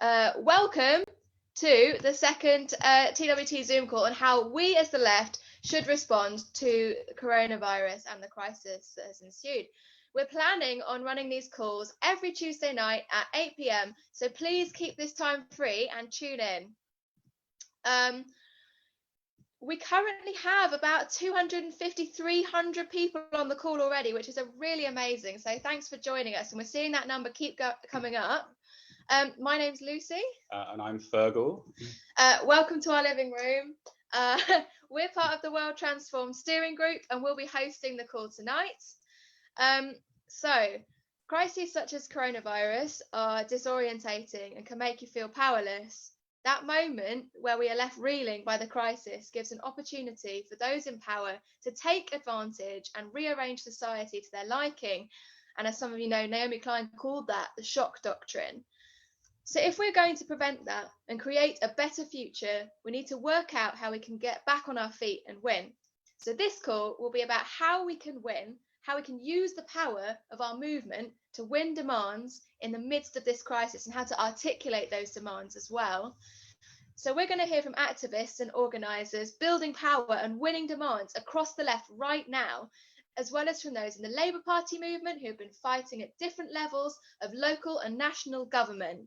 Welcome to the second TWT Zoom call on how we as the left should respond to coronavirus and the crisis that has ensued. We're planning on running these calls every Tuesday night at 8 p.m, so please keep this time free and tune in. We currently have about 250, 300 people on the call already, which is really amazing. So thanks for joining us. And we're seeing that number keep coming up. My name's Lucy. And I'm Fergal. Welcome to our living room. We're part of the World Transform Steering Group and we'll be hosting the call tonight. So crises such as coronavirus are disorientating and can make you feel powerless. That moment where we are left reeling by the crisis gives an opportunity for those in power to take advantage and rearrange society to their liking. And as some of you know, Naomi Klein called that the shock doctrine. So if we're going to prevent that and create a better future, we need to work out how we can get back on our feet and win. So this call will be about how we can win, how we can use the power of our movement to win demands in the midst of this crisis and how to articulate those demands as well. So we're going to hear from activists and organisers building power and winning demands across the left right now, as well as from those in the Labour Party movement who have been fighting at different levels of local and national government.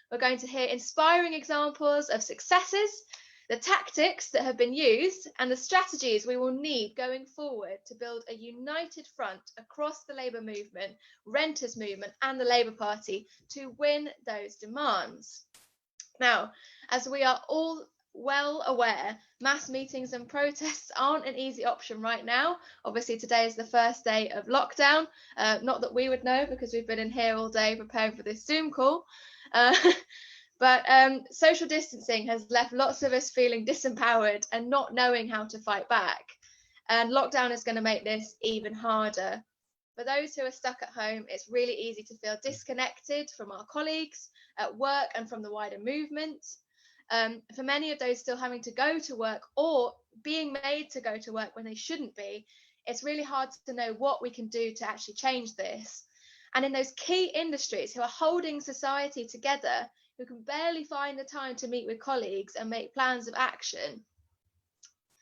We're going to hear inspiring examples of successes, the tactics that have been used, and the strategies we will need going forward to build a united front across the Labour movement, renters movement, and the Labour Party to win those demands. Now, as we are all well aware, mass meetings and protests aren't an easy option right now. Obviously, today is the first day of lockdown. Not that we would know because we've been in here all day preparing for this Zoom call. But social distancing has left lots of us feeling disempowered and not knowing how to fight back. And lockdown is going to make this even harder. For those who are stuck at home, it's really easy to feel disconnected from our colleagues at work and from the wider movement. For many of those still having to go to work or being made to go to work when they shouldn't be, it's really hard to know what we can do to actually change this. And in those key industries who are holding society together, who can barely find the time to meet with colleagues and make plans of action.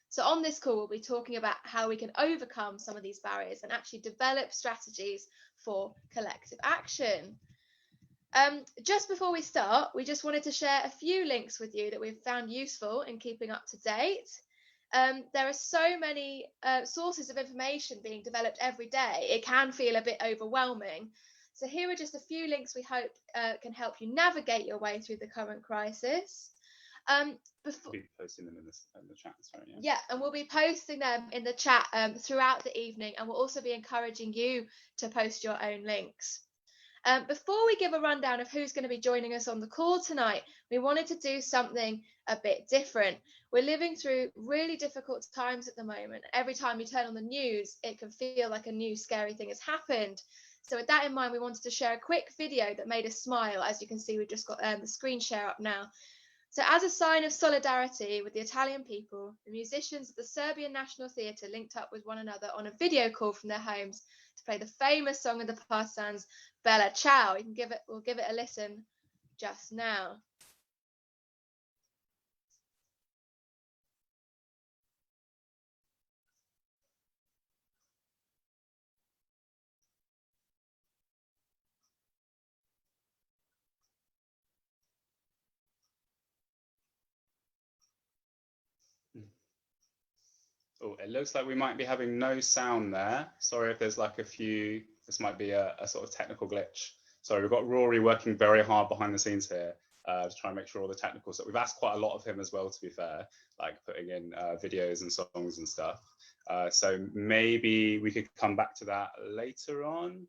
So on this call, we'll be talking about how we can overcome some of these barriers and actually develop strategies for collective action. Just before we start, we just wanted to share a few links with you that we've found useful in keeping up to date. There are so many sources of information being developed every day, it can feel a bit overwhelming. So here are just a few links we hope can help you navigate your way through the current crisis. We'll be posting them in the chat, sorry, yeah. Yeah, and we'll be posting them in the chat throughout the evening, and we'll also be encouraging you to post your own links. Before we give a rundown of who's going to be joining us on the call tonight, we wanted to do something a bit different. We're living through really difficult times at the moment. Every time you turn on the news, it can feel like a new scary thing has happened. So with that in mind, we wanted to share a quick video that made us smile. As you can see, we've just got the screen share up now. So as a sign of solidarity with the Italian people, the musicians of the Serbian National Theatre linked up with one another on a video call from their homes to play the famous song of the partisans, Bella Ciao. We'll give it a listen just now. Oh, it looks like we might be having no sound there. Sorry if there's like a few, this might be a sort of technical glitch. Sorry, we've got Rory working very hard behind the scenes here to try and make sure all the technical stuff. We've asked quite a lot of him as well, to be fair, like putting in videos and songs and stuff. So maybe we could come back to that later on.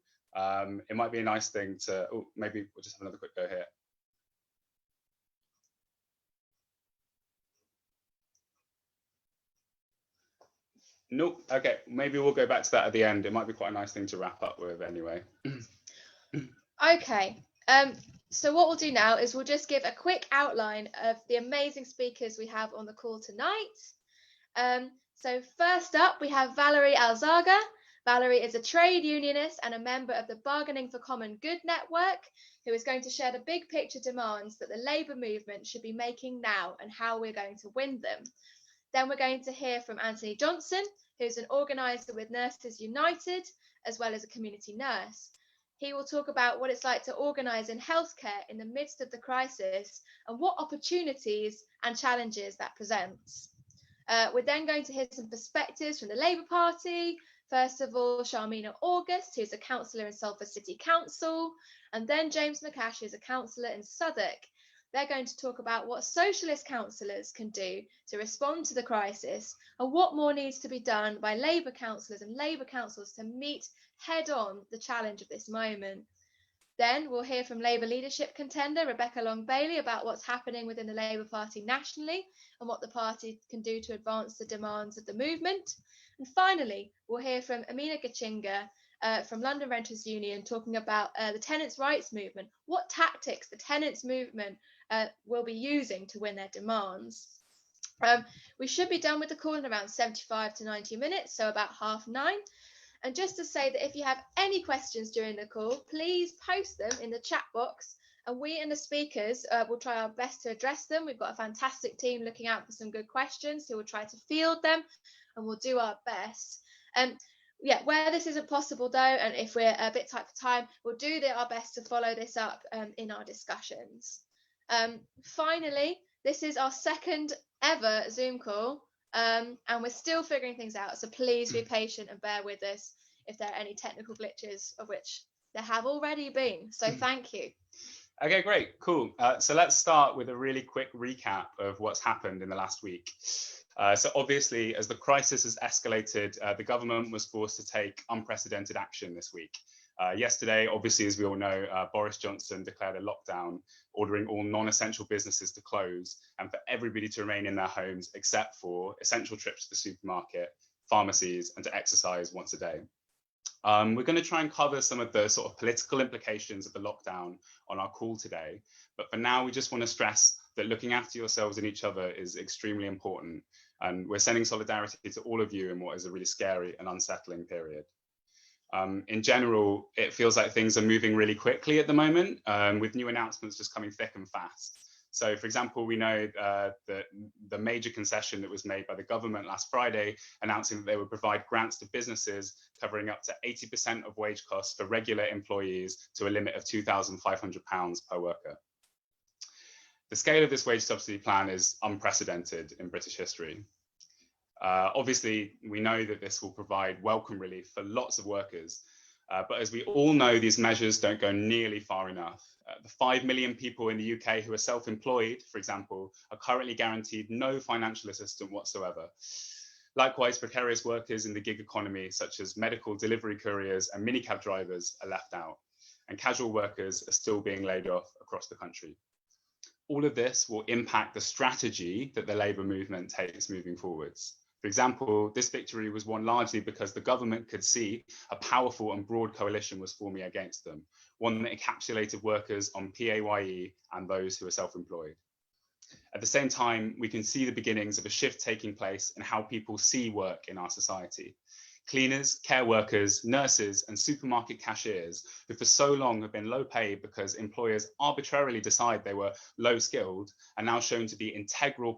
It might be a nice thing to, maybe we'll just have another quick go here. Nope. Okay, maybe we'll go back to that at the end. It might be quite a nice thing to wrap up with anyway. Okay. So what we'll do now is we'll just give a quick outline of the amazing speakers we have on the call tonight. So first up, we have Valery Algaza. Valery is a trade unionist and a member of the Bargaining for Common Good network, who is going to share the big picture demands that the Labour movement should be making now and how we're going to win them. Then we're going to hear from Anthony Johnson, who's an organiser with Nurses United, as well as a community nurse. He will talk about what it's like to organise in healthcare in the midst of the crisis and what opportunities and challenges that presents. We're then going to hear some perspectives from the Labour Party. First of all, Sharmina August, who's a councillor in Salford City Council, and then James McAsh, who's a councillor in Southwark. They're going to talk about what socialist councillors can do to respond to the crisis and what more needs to be done by Labour councillors and Labour councils to meet head-on the challenge of this moment. Then we'll hear from Labour leadership contender Rebecca Long-Bailey about what's happening within the Labour Party nationally and what the party can do to advance the demands of the movement. And finally, we'll hear from Amina Gichinga from London Renters Union talking about the tenants' rights movement, what tactics the tenants' movement will be using to win their demands. We should be done with the call in around 75 to 90 minutes, so about 9:30. And just to say that if you have any questions during the call, please post them in the chat box and we and the speakers will try our best to address them. We've got a fantastic team looking out for some good questions who will try to field them and we'll do our best. Yeah, where this isn't possible though, and if we're a bit tight for time, we'll do our best to follow this up in our discussions. Finally, this is our second ever Zoom call. And we're still figuring things out, so please be patient and bear with us if there are any technical glitches, of which there have already been. So thank you. Okay, great, cool. So let's start with a really quick recap of what's happened in the last week. So obviously, as the crisis has escalated, the government was forced to take unprecedented action this week. Yesterday, obviously, as we all know, Boris Johnson declared a lockdown, ordering all non-essential businesses to close and for everybody to remain in their homes except for essential trips to the supermarket, pharmacies, and to exercise once a day. We're going to try and cover some of the sort of political implications of the lockdown on our call today. But for now, we just want to stress that looking after yourselves and each other is extremely important. And we're sending solidarity to all of you in what is a really scary and unsettling period. In general, it feels like things are moving really quickly at the moment, with new announcements just coming thick and fast. So, for example, we know that the major concession that was made by the government last Friday, announcing that they would provide grants to businesses covering up to 80% of wage costs for regular employees to a limit of £2,500 per worker. The scale of this wage subsidy plan is unprecedented in British history. Obviously, we know that this will provide welcome relief for lots of workers, but as we all know, these measures don't go nearly far enough. The 5 million people in the UK who are self-employed, for example, are currently guaranteed no financial assistance whatsoever. Likewise, precarious workers in the gig economy, such as medical delivery couriers and minicab drivers, are left out, and casual workers are still being laid off across the country. All of this will impact the strategy that the Labour movement takes moving forwards. For example, this victory was won largely because the government could see a powerful and broad coalition was forming against them, one that encapsulated workers on PAYE and those who are self-employed. At the same time, we can see the beginnings of a shift taking place in how people see work in our society. Cleaners, care workers, nurses, and supermarket cashiers, who for so long have been low paid because employers arbitrarily decide they were low skilled, are now shown to be integral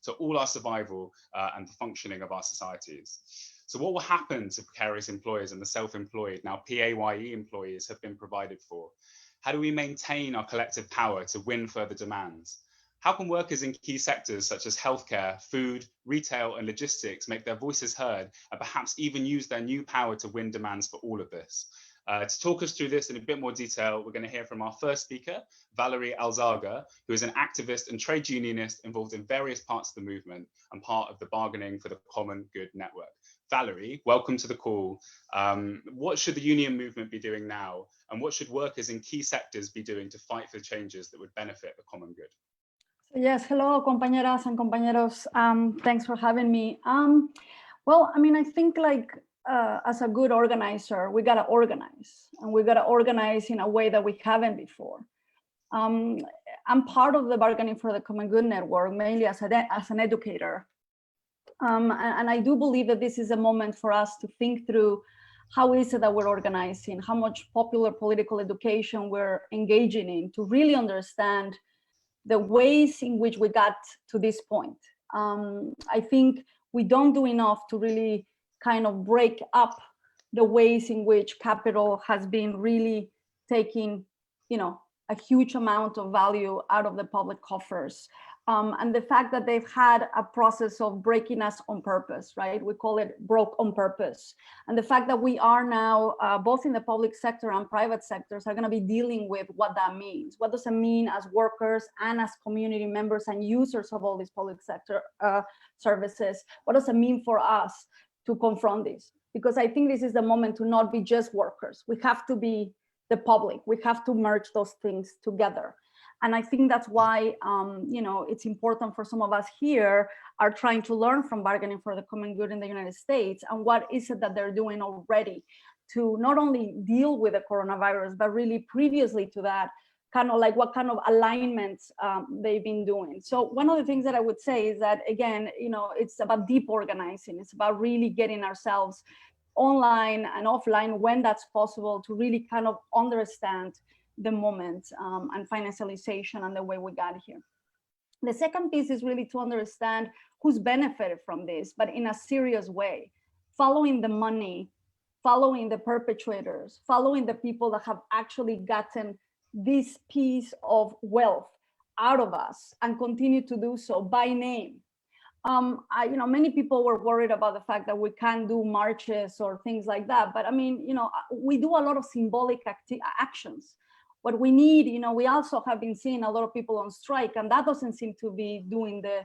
to all our survival and the functioning of our societies. So what will happen to precarious employers and the self-employed now PAYE employees have been provided for? How do we maintain our collective power to win further demands? How can workers in key sectors such as healthcare, food, retail, and logistics make their voices heard and perhaps even use their new power to win demands for all of this? To talk us through this in a bit more detail, we're going to hear from our first speaker, Valery Algaza, who is an activist and trade unionist involved in various parts of the movement and part of the Bargaining for the Common Good network. Valery, welcome to the call. What should the union movement be doing now? And what should workers in key sectors be doing to fight for changes that would benefit the common good? Yes, hello, compañeras and compañeros. Thanks for having me. Well, I mean, I think as a good organizer, we gotta organize, and we gotta organize in a way that we haven't before. I'm part of the Bargaining for the Common Good network, mainly as an educator. And I do believe that this is a moment for us to think through how is it that we're organizing, how much popular political education we're engaging in to really understand the ways in which we got to this point. I think we don't do enough to really kind of break up the ways in which capital has been really taking, a huge amount of value out of the public coffers. And the fact that they've had a process of breaking us on purpose, right? We call it broke on purpose. And the fact that we are now, both in the public sector and private sectors, are going to be dealing with what that means. What does it mean as workers and as community members and users of all these public sector services? What does it mean for us to confront this? Because I think this is the moment to not be just workers. We have to be the public. We have to merge those things together. And I think that's why, it's important for some of us here are trying to learn from bargaining for the common good in the United States and what is it that they're doing already to not only deal with the coronavirus, but really previously to that, kind of like what kind of alignments they've been doing. So one of the things that I would say is that, again, it's about deep organizing. It's about really getting ourselves online and offline when that's possible to really kind of understand the moment and financialization and the way we got here. The second piece is really to understand who's benefited from this, but in a serious way, following the money, following the perpetrators, following the people that have actually gotten this piece of wealth out of us and continue to do so by name. Many people were worried about the fact that we can't do marches or things like that. But I mean, we do a lot of symbolic actions. What we need, we also have been seeing a lot of people on strike, and that doesn't seem to be doing the,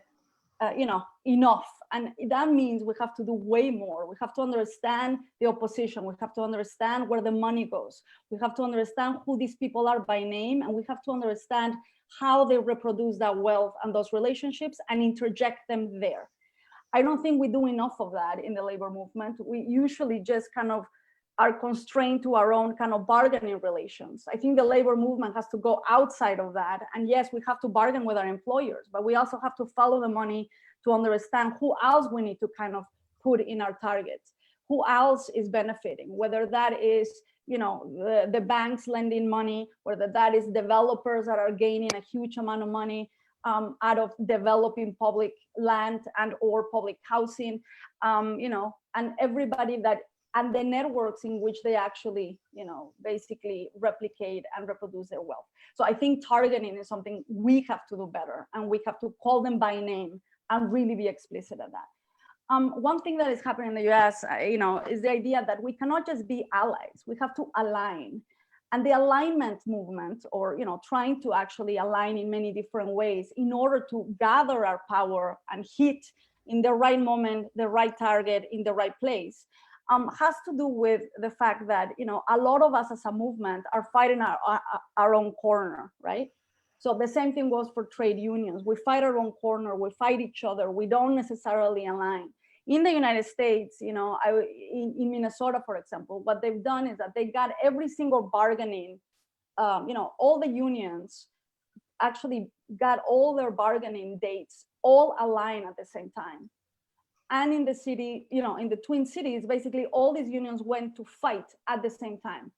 enough. And that means we have to do way more. We have to understand the opposition. We have to understand where the money goes. We have to understand who these people are by name, and we have to understand how they reproduce that wealth and those relationships and interject them there. I don't think we do enough of that in the labor movement. We usually just kind of are constrained to our own kind of bargaining relations. I think the labor movement has to go outside of that. And yes, we have to bargain with our employers, but we also have to follow the money to understand who else we need to kind of put in our targets, who else is benefiting, whether that is the banks lending money, whether that is developers that are gaining a huge amount of money out of developing public land and or public housing, and everybody that, and the networks in which they actually, basically replicate and reproduce their wealth. So I think targeting is something we have to do better, and we have to call them by name and really be explicit at that. One thing that is happening in the US, is the idea that we cannot just be allies. We have to align. And the alignment movement, or trying to actually align in many different ways in order to gather our power and hit in the right moment, the right target in the right place, has to do with the fact that a lot of us as a movement are fighting our own corner, right? So the same thing goes for trade unions. We fight our own corner, we fight each other, we don't necessarily align. In the United States, in Minnesota, for example, what they've done is that they got every single bargaining, all the unions actually got all their bargaining dates all aligned at the same time. And in the city, in the Twin Cities, basically all these unions went to fight at the same time,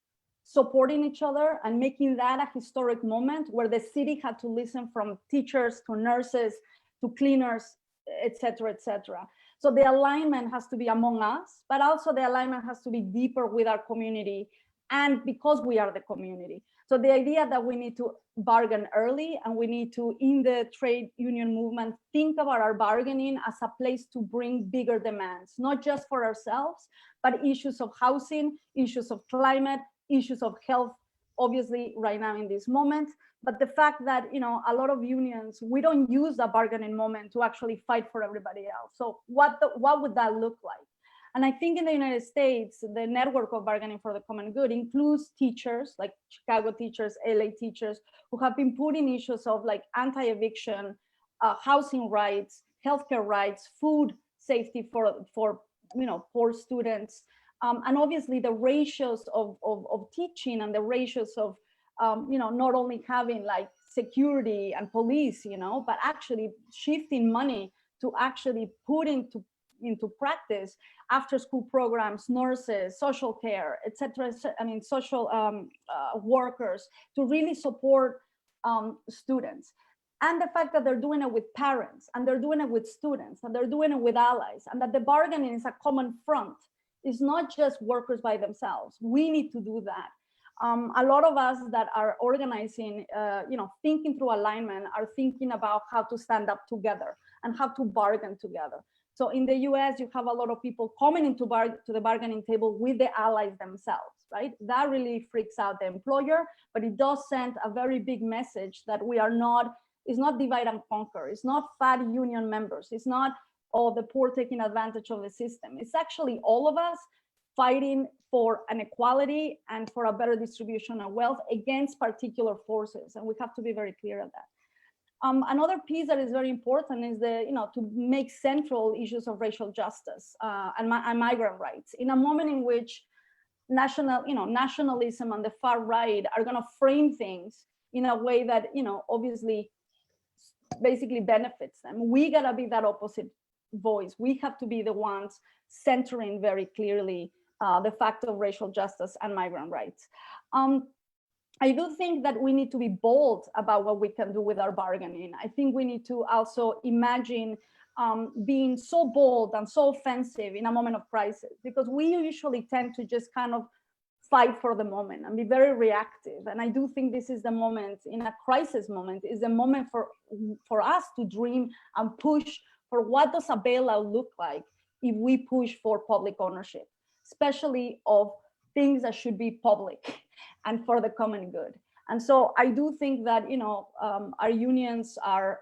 supporting each other and making that a historic moment where the city had to listen from teachers to nurses to cleaners, et cetera, et cetera. So the alignment has to be among us, but also the alignment has to be deeper with our community, and because we are the community. So the idea that we need to bargain early, and we need to, in the trade union movement, think about our bargaining as a place to bring bigger demands, not just for ourselves, but issues of housing, issues of climate, issues of health, obviously right now in this moment. But the fact that, a lot of unions, we don't use the bargaining moment to actually fight for everybody else. So what would that look like? And I think in the United States, the network of bargaining for the common good includes teachers, like Chicago teachers, LA teachers, who have been putting issues of like anti-eviction, housing rights, healthcare rights, food safety for poor students, and obviously the ratios of teaching and the ratios of not only having like security and police, but actually shifting money to actually put into into practice after school programs, nurses, social care, etc. I mean, social workers, to really support students. And the fact that they're doing it with parents, and they're doing it with students, and they're doing it with allies, and that the bargaining is a common front. It's not just workers by themselves. We need to do that. A lot of us that are organizing, thinking through alignment, are thinking about how to stand up together and how to bargain together. So in the US, you have a lot of people coming into to the bargaining table with the allies themselves, right? That really freaks out the employer, but it does send a very big message that we are not, it's not divide and conquer. It's not fat union members. It's not all the poor taking advantage of the system. It's actually all of us fighting for an equality and for a better distribution of wealth against particular forces. And we have to be very clear of that. Another piece that is very important is to make central issues of racial justice and migrant rights in a moment in which nationalism and the far right are going to frame things in a way that, obviously basically benefits them. We got to be that opposite voice. We have to be the ones centering very clearly the fact of racial justice and migrant rights. I do think that we need to be bold about what we can do with our bargaining. I think we need to also imagine being so bold and so offensive in a moment of crisis, because we usually tend to just kind of fight for the moment and be very reactive. And I do think this is the moment, in a crisis moment, is the moment for us to dream and push for what does a bailout look like if we push for public ownership, especially of things that should be public and for the common good. And so I do think that our unions are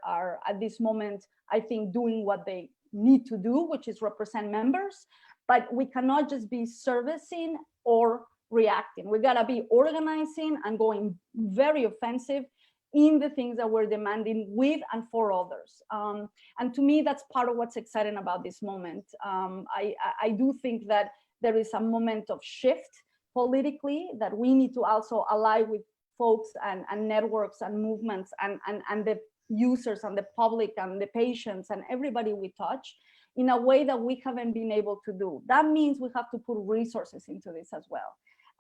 at this moment, I think, doing what they need to do, which is represent members, but we cannot just be servicing or reacting. We gotta be organizing and going very offensive in the things that we're demanding with and for others. And to me, that's part of what's exciting about this moment. I do think that there is a moment of shift politically that we need to also ally with folks and networks and movements and the users and the public and the patients and everybody we touch in a way that we haven't been able to do. That means we have to put resources into this as well.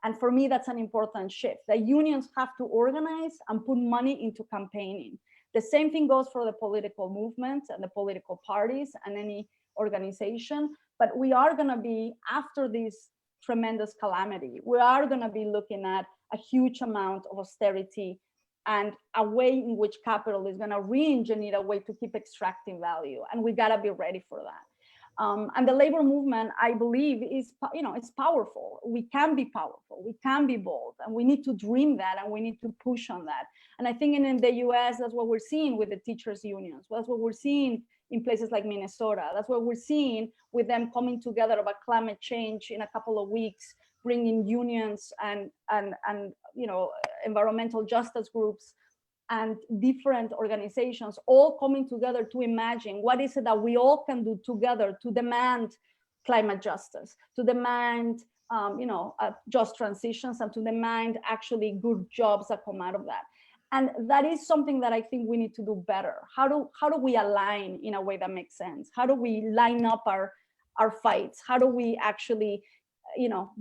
And for me, that's an important shift. The unions have to organize and put money into campaigning. The same thing goes for the political movements and the political parties and any organization. But we are going to be, after this tremendous calamity, we are going to be looking at a huge amount of austerity and a way in which capital is going to re-engineer a way to keep extracting value. And we got to be ready for that. And the labor movement, I believe, is, it's powerful. We can be powerful. We can be bold. And we need to dream that, and we need to push on that. And I think in the US, that's what we're seeing with the teachers' unions. That's what we're seeing in places like Minnesota. That's what we're seeing with them coming together about climate change in a couple of weeks, bringing unions and environmental justice groups and different organizations all coming together to imagine what is it that we all can do together to demand climate justice, to demand just transitions, and to demand actually good jobs that come out of that. And that is something that I think we need to do better. How do we align in a way that makes sense? How do we line up our fights? How do we actually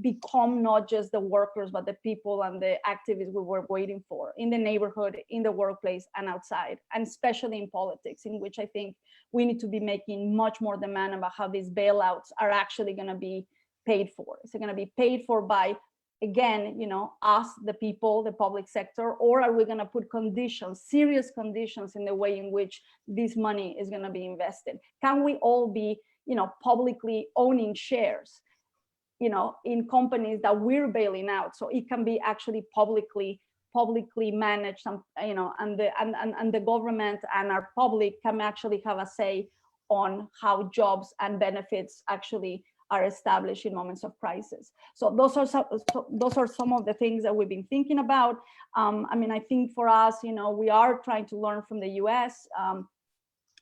become not just the workers, but the people and the activists we were waiting for in the neighborhood, in the workplace, and outside, and especially in politics, in which I think we need to be making much more demand about how these bailouts are actually going to be paid for. Is it going to be paid for by, again, us, the people, the public sector, or are we going to put conditions, serious conditions, in the way in which this money is going to be invested? Can we all be, publicly owning shares, in companies that we're bailing out, so it can be actually publicly managed, and the government and our public can actually have a say on how jobs and benefits actually are established in moments of crisis. So those are some of the things that we've been thinking about. I think for us, we are trying to learn from the US.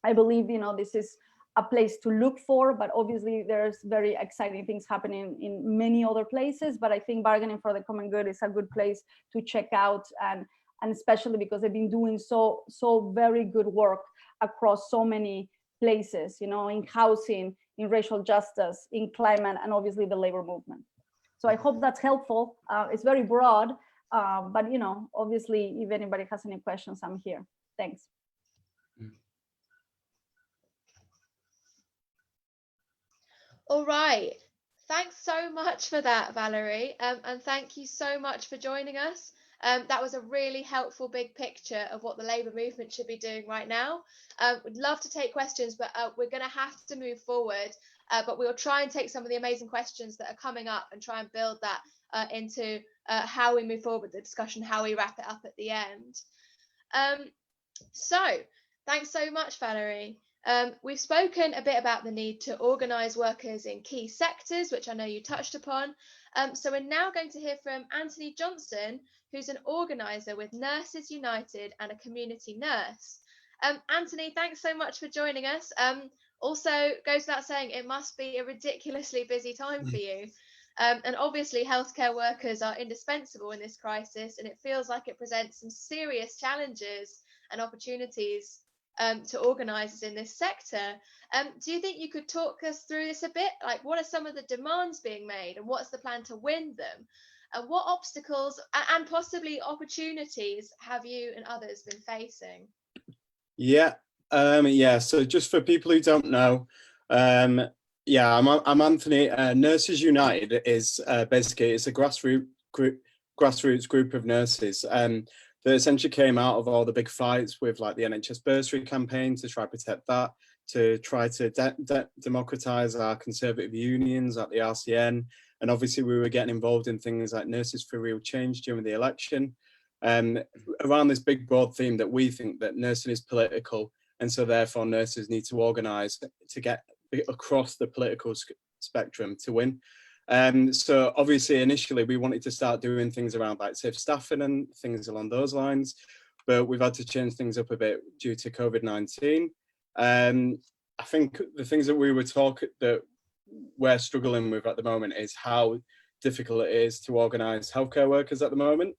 I believe, this is a place to look for, but obviously there's very exciting things happening in many other places. But I think bargaining for the common good is a good place to check out, and especially because they've been doing so very good work across so many places, in housing, in racial justice, in climate, and obviously the labor movement. So I hope that's helpful. It's very broad, but you know, obviously, if anybody has any questions, I'm here. Thanks. All right. Thanks so much for that, Valery. And thank you so much for joining us. That was a really helpful big picture of what the labour movement should be doing right now. We'd love to take questions, but we're going to have to move forward. But we'll try and take some of the amazing questions that are coming up and try and build that into how we move forward with the discussion, how we wrap it up at the end. So thanks so much, Valery. We've spoken a bit about the need to organise workers in key sectors, which I know you touched upon. So we're now going to hear from Anthony Johnson, who's an organiser with Nurses United and a community nurse. Anthony, thanks so much for joining us. Also, goes without saying, it must be a ridiculously busy time for you. And obviously, healthcare workers are indispensable in this crisis, and it feels like it presents some serious challenges and opportunities to organisers in this sector. Do you think you could talk us through this a bit? Like, what are some of the demands being made, and what's the plan to win them? And what obstacles and possibly opportunities have you and others been facing? Yeah, so just for people who don't know, yeah, I'm Anthony. Nurses United is basically, it's a grassroots group of nurses that essentially came out of all the big fights with like the NHS bursary campaign to try to protect that, to try to democratise our conservative unions at the RCN. And obviously we were getting involved in things like Nurses for Real Change during the election. Around this big broad theme that we think that nursing is political, and so therefore nurses need to organise to get across the political spectrum to win. So obviously initially we wanted to start doing things around like safe staffing and things along those lines, but we've had to change things up a bit due to COVID-19. I think the things that we're struggling with at the moment is how difficult it is to organise healthcare workers at the moment.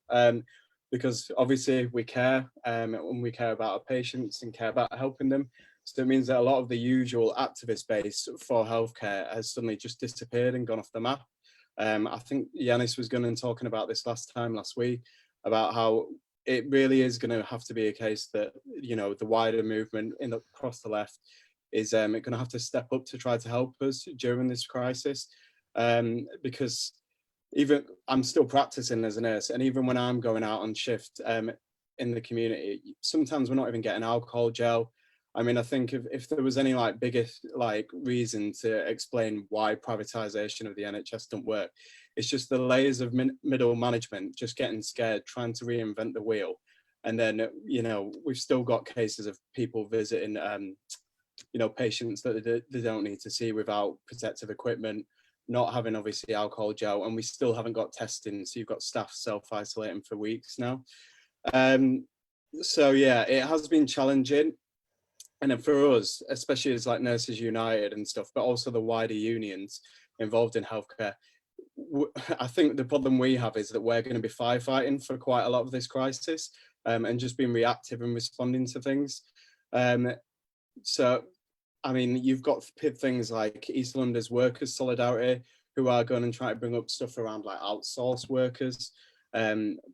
Because obviously we care, and we care about our patients and care about helping them. So it means that a lot of the usual activist base for healthcare has suddenly just disappeared and gone off the map. I think Yanis was going and talking about this last week, about how it really is going to have to be a case that, you know, the wider movement across the left is going to have to step up to try to help us during this crisis, because even I'm still practicing as a nurse, and even when I'm going out on shift in the community, sometimes we're not even getting alcohol gel. I mean, I think if there was any like biggest like reason to explain why privatization of the NHS don't work, it's just the layers of middle management just getting scared, trying to reinvent the wheel. And then, you know, we've still got cases of people visiting, you know, patients that they don't need to see without protective equipment, not having obviously alcohol gel, and we still haven't got testing. So you've got staff self-isolating for weeks now. So yeah, it has been challenging. And then for us, especially as like Nurses United and stuff, but also the wider unions involved in healthcare, I think the problem we have is that we're going to be firefighting for quite a lot of this crisis, and just being reactive and responding to things. So, I mean, you've got things like East London's Workers Solidarity, who are going and trying to bring up stuff around like outsourced workers,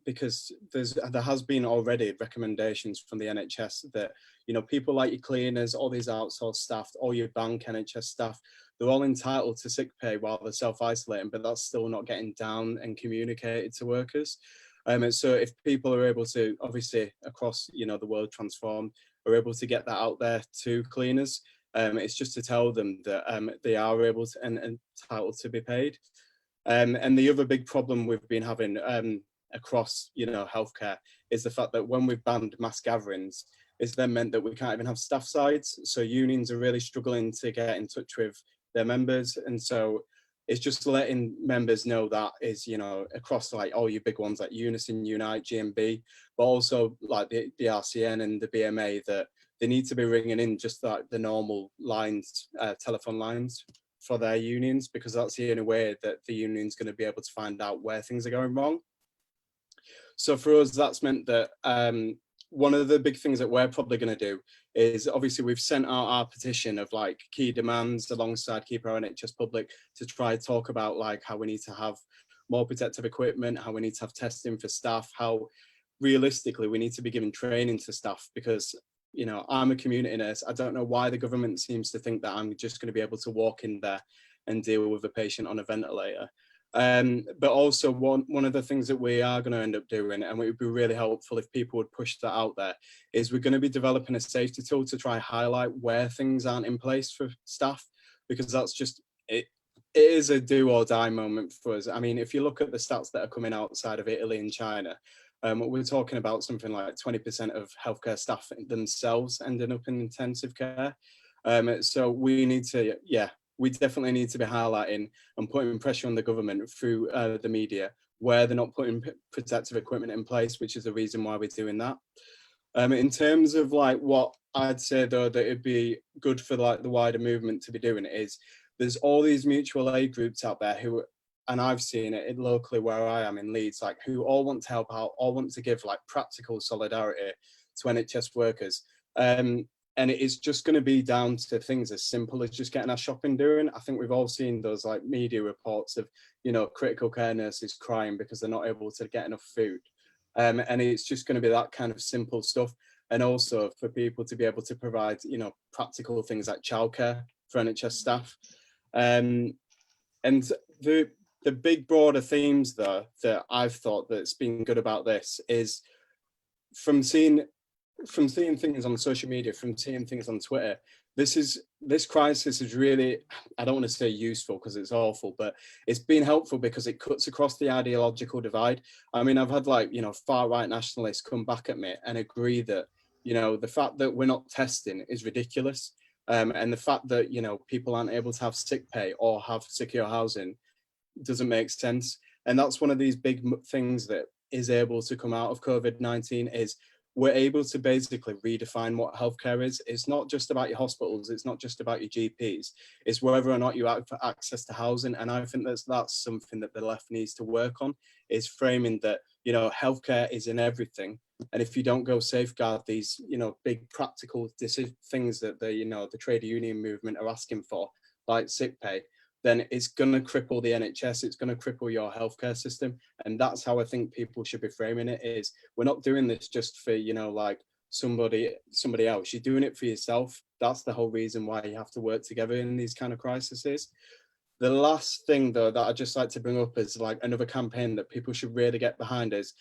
because there has been already recommendations from the NHS that, you know, people like your cleaners, all these outsourced staff, all your bank NHS staff, they're all entitled to sick pay while they're self-isolating, but that's still not getting down and communicated to workers. And so if people are able to, obviously across, you know, the world transformed, are able to get that out there to cleaners, it's just to tell them that they are able to and entitled to be paid. And the other big problem we've been having across, you know, healthcare is the fact that when we've banned mass gatherings, it's then meant that we can't even have staff sides. So unions are really struggling to get in touch with their members. And so it's just letting members know that is, you know, across like all your big ones like Unison, Unite, GMB, but also like the RCN and the BMA, that they need to be ringing in just like the normal lines, telephone lines for their unions, because that's the only way that the union's going to be able to find out where things are going wrong. So for us, that's meant that one of the big things that we're probably going to do is, obviously we've sent out our petition of like key demands alongside Keep Our NHS Public to try talk about like how we need to have more protective equipment, how we need to have testing for staff, how realistically we need to be giving training to staff, because you know, I'm a community nurse. I don't know why the government seems to think that I'm just going to be able to walk in there and deal with a patient on a ventilator. But also one of the things that we are going to end up doing, and it would be really helpful if people would push that out there, is we're going to be developing a safety tool to try highlight where things aren't in place for staff, because that's just, it is a do or die moment for us. I mean, if you look at the stats that are coming outside of Italy and China, we're talking about something like 20% of healthcare staff themselves ending up in intensive care. So we need to, we definitely need to be highlighting and putting pressure on the government through the media where they're not putting protective equipment in place, which is the reason why we're doing that. In terms of like what I'd say though that it'd be good for like the wider movement to be doing is, there's all these mutual aid groups out there who, and I've seen it locally where I am in Leeds, like who all want to help out, all want to give like practical solidarity to NHS workers. And it is just going to be down to things as simple as just getting our shopping doing. I think we've all seen those like media reports of, you know, critical care nurses crying because they're not able to get enough food. And it's just going to be that kind of simple stuff. And also for people to be able to provide, you know, practical things like childcare for NHS staff. And the big broader themes though that I've thought that's been good about this is from seeing things on social media, from seeing things on Twitter, this crisis is really, I don't want to say useful because it's awful, but it's been helpful because it cuts across the ideological divide. I mean, I've had like, you know, far right nationalists come back at me and agree that, you know, the fact that we're not testing is ridiculous. And the fact that, you know, people aren't able to have sick pay or have secure housing doesn't make sense. And that's one of these big things that is able to come out of COVID-19 is we're able to basically redefine what healthcare is. It's not just about your hospitals. It's not just about your GPs. It's whether or not you have access to housing. And I think that's something that the left needs to work on, is framing that, you know, healthcare is in everything. And if you don't go safeguard these, you know, big practical things that the, you know, the trade union movement are asking for, like sick pay, then it's going to cripple the NHS, it's going to cripple your healthcare system. And that's how I think people should be framing it, is we're not doing this just for, you know, like somebody else, you're doing it for yourself. That's the whole reason why you have to work together in these kind of crises. The last thing though that I'd just like to bring up is like another campaign that people should really get behind is,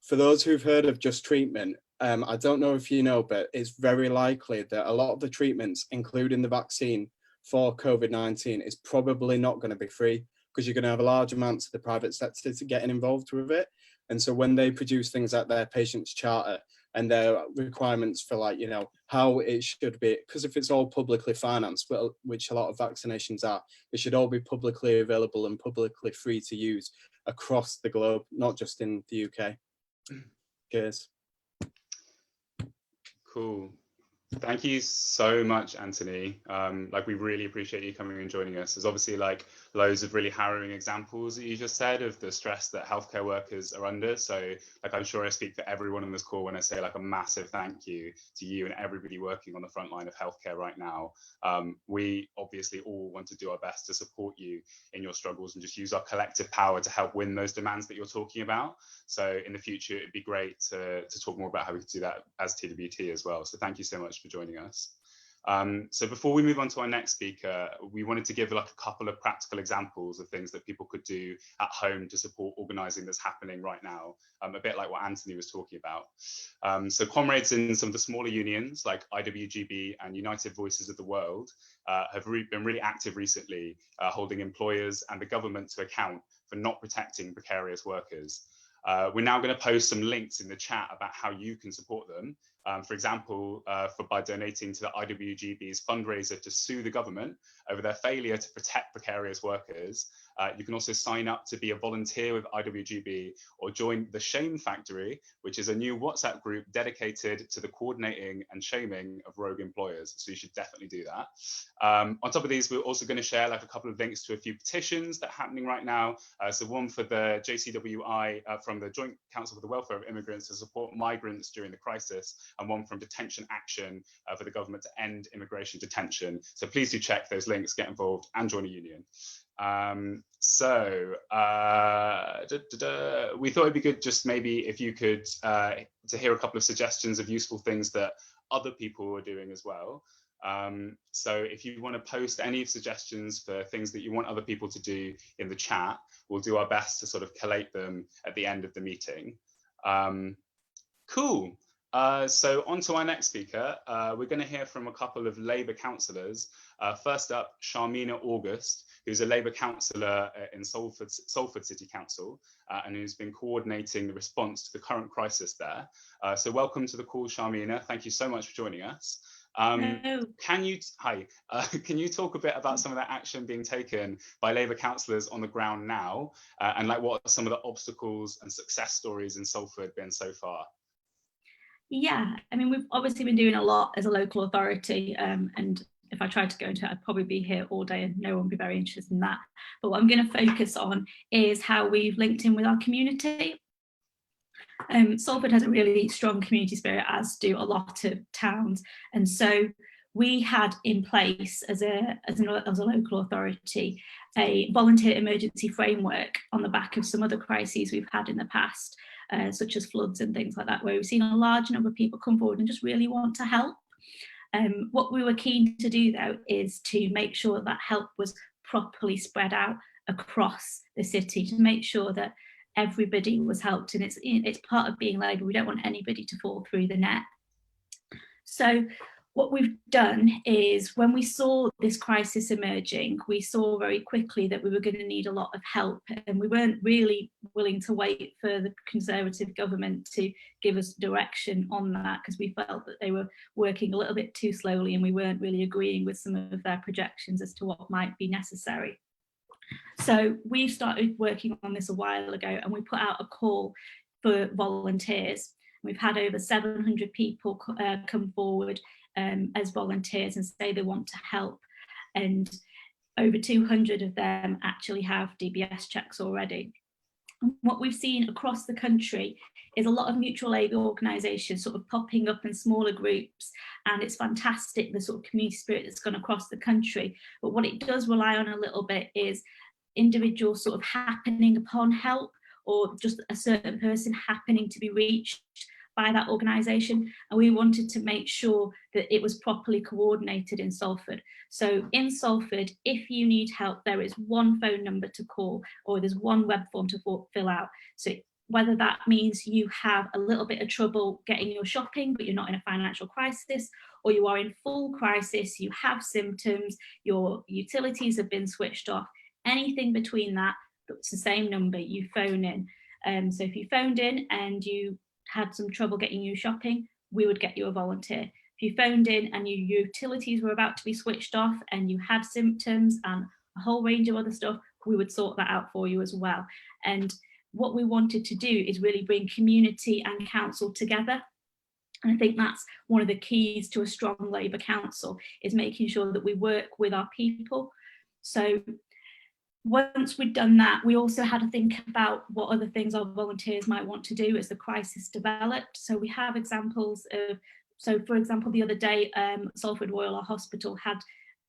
for those who've heard of Just Treatment, I don't know if you know, but it's very likely that a lot of the treatments, including the vaccine for COVID-19, is probably not going to be free, because you're going to have a large amounts of the private sector to getting involved with it. And so when they produce things like their patients charter and their requirements for, like, you know, how it should be, because if it's all publicly financed, which a lot of vaccinations are, it should all be publicly available and publicly free to use across the globe, not just in the UK. Cheers. Cool. Thank you so much, Anthony. Like, we really appreciate you coming and joining us. There's obviously like loads of really harrowing examples that you just said of the stress that healthcare workers are under. So like, I'm sure I speak for everyone on this call when I say like a massive thank you to you and everybody working on the front line of healthcare right now. We obviously all want to do our best to support you in your struggles and just use our collective power to help win those demands that you're talking about. So in the future, it'd be great to talk more about how we could do that as TWT as well. So thank you so much for joining us. So before we move on to our next speaker, we wanted to give like a couple of practical examples of things that people could do at home to support organising that's happening right now, a bit like what Anthony was talking about. So comrades in some of the smaller unions like IWGB and United Voices of the World have been really active recently, holding employers and the government to account for not protecting precarious workers. We're now going to post some links in the chat about how you can support them. For example, by donating to the IWGB's fundraiser to sue the government over their failure to protect precarious workers. You can also sign up to be a volunteer with IWGB or join the Shame Factory, which is a new WhatsApp group dedicated to the coordinating and shaming of rogue employers. So you should definitely do that. On top of these, we're also going to share like a couple of links to a few petitions that are happening right now. So one for the JCWI from the Joint Council for the Welfare of Immigrants to support migrants during the crisis, and one from Detention Action for the government to end immigration detention. So please do check those links, get involved and join a union. We thought it'd be good just maybe if you could to hear a couple of suggestions of useful things that other people are doing as well. So if you want to post any suggestions for things that you want other people to do in the chat, we'll do our best to sort of collate them at the end of the meeting. Cool. So on to our next speaker. We're going to hear from a couple of Labour councillors. First up, Sharmina August, who's a Labour councillor in Salford City Council, and who's been coordinating the response to the current crisis there. So welcome to the call, Sharmina. Thank you so much for joining us. Can you talk a bit about some of that action being taken by Labour councillors on the ground now, and like what are some of the obstacles and success stories in Salford been so far? Yeah, I mean, we've obviously been doing a lot as a local authority, and if I tried to go into it, I'd probably be here all day and no one would be very interested in that. But what I'm going to focus on is how we've linked in with our community. Salford has a really strong community spirit, as do a lot of towns. And so we had in place as a local authority, a volunteer emergency framework on the back of some other crises we've had in the past, such as floods and things like that, where we've seen a large number of people come forward and just really want to help. What we were keen to do, though, is to make sure that help was properly spread out across the city, to make sure that everybody was helped. And it's part of being Labour. We don't want anybody to fall through the net. So what we've done is, when we saw this crisis emerging, we saw very quickly that we were going to need a lot of help, and we weren't really willing to wait for the Conservative government to give us direction on that, because we felt that they were working a little bit too slowly and we weren't really agreeing with some of their projections as to what might be necessary. So we started working on this a while ago, and we put out a call for volunteers. We've had over 700 people come forward as volunteers and say they want to help, and over 200 of them actually have DBS checks already. And what we've seen across the country is a lot of mutual aid organisations sort of popping up in smaller groups, and it's fantastic, the sort of community spirit that's gone across the country. But what it does rely on a little bit is individuals sort of happening upon help, or just a certain person happening to be reached by that organisation, and we wanted to make sure that it was properly coordinated in Salford. So in Salford, if you need help, there is one phone number to call, or there's one web form to fill out. So whether that means you have a little bit of trouble getting your shopping, but you're not in a financial crisis, or you are in full crisis, you have symptoms, your utilities have been switched off, anything between that, it's the same number, you phone in. So if you phoned in and you had some trouble getting you shopping, we would get you a volunteer. If you phoned in and your utilities were about to be switched off and you had symptoms and a whole range of other stuff, we would sort that out for you as well. And what we wanted to do is really bring community and council together. And I think that's one of the keys to a strong Labour council, is making sure that we work with our people. So once we'd done that, we also had to think about what other things our volunteers might want to do as the crisis developed. So we have examples of, so for example, the other day, Salford Royal Hospital had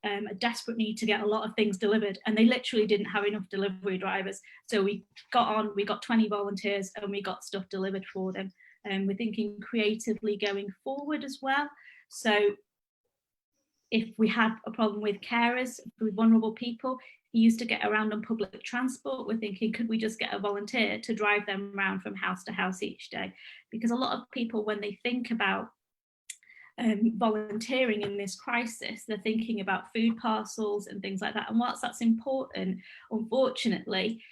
a desperate need to get a lot of things delivered, and they literally didn't have enough delivery drivers. So we got 20 volunteers and we got stuff delivered for them. And we're thinking creatively going forward as well. So if we had a problem with carers, with vulnerable people, who used to get around on public transport, we're thinking, could we just get a volunteer to drive them around from house to house each day? Because a lot of people, when they think about volunteering in this crisis, they're thinking about food parcels and things like that. And whilst that's important, unfortunately,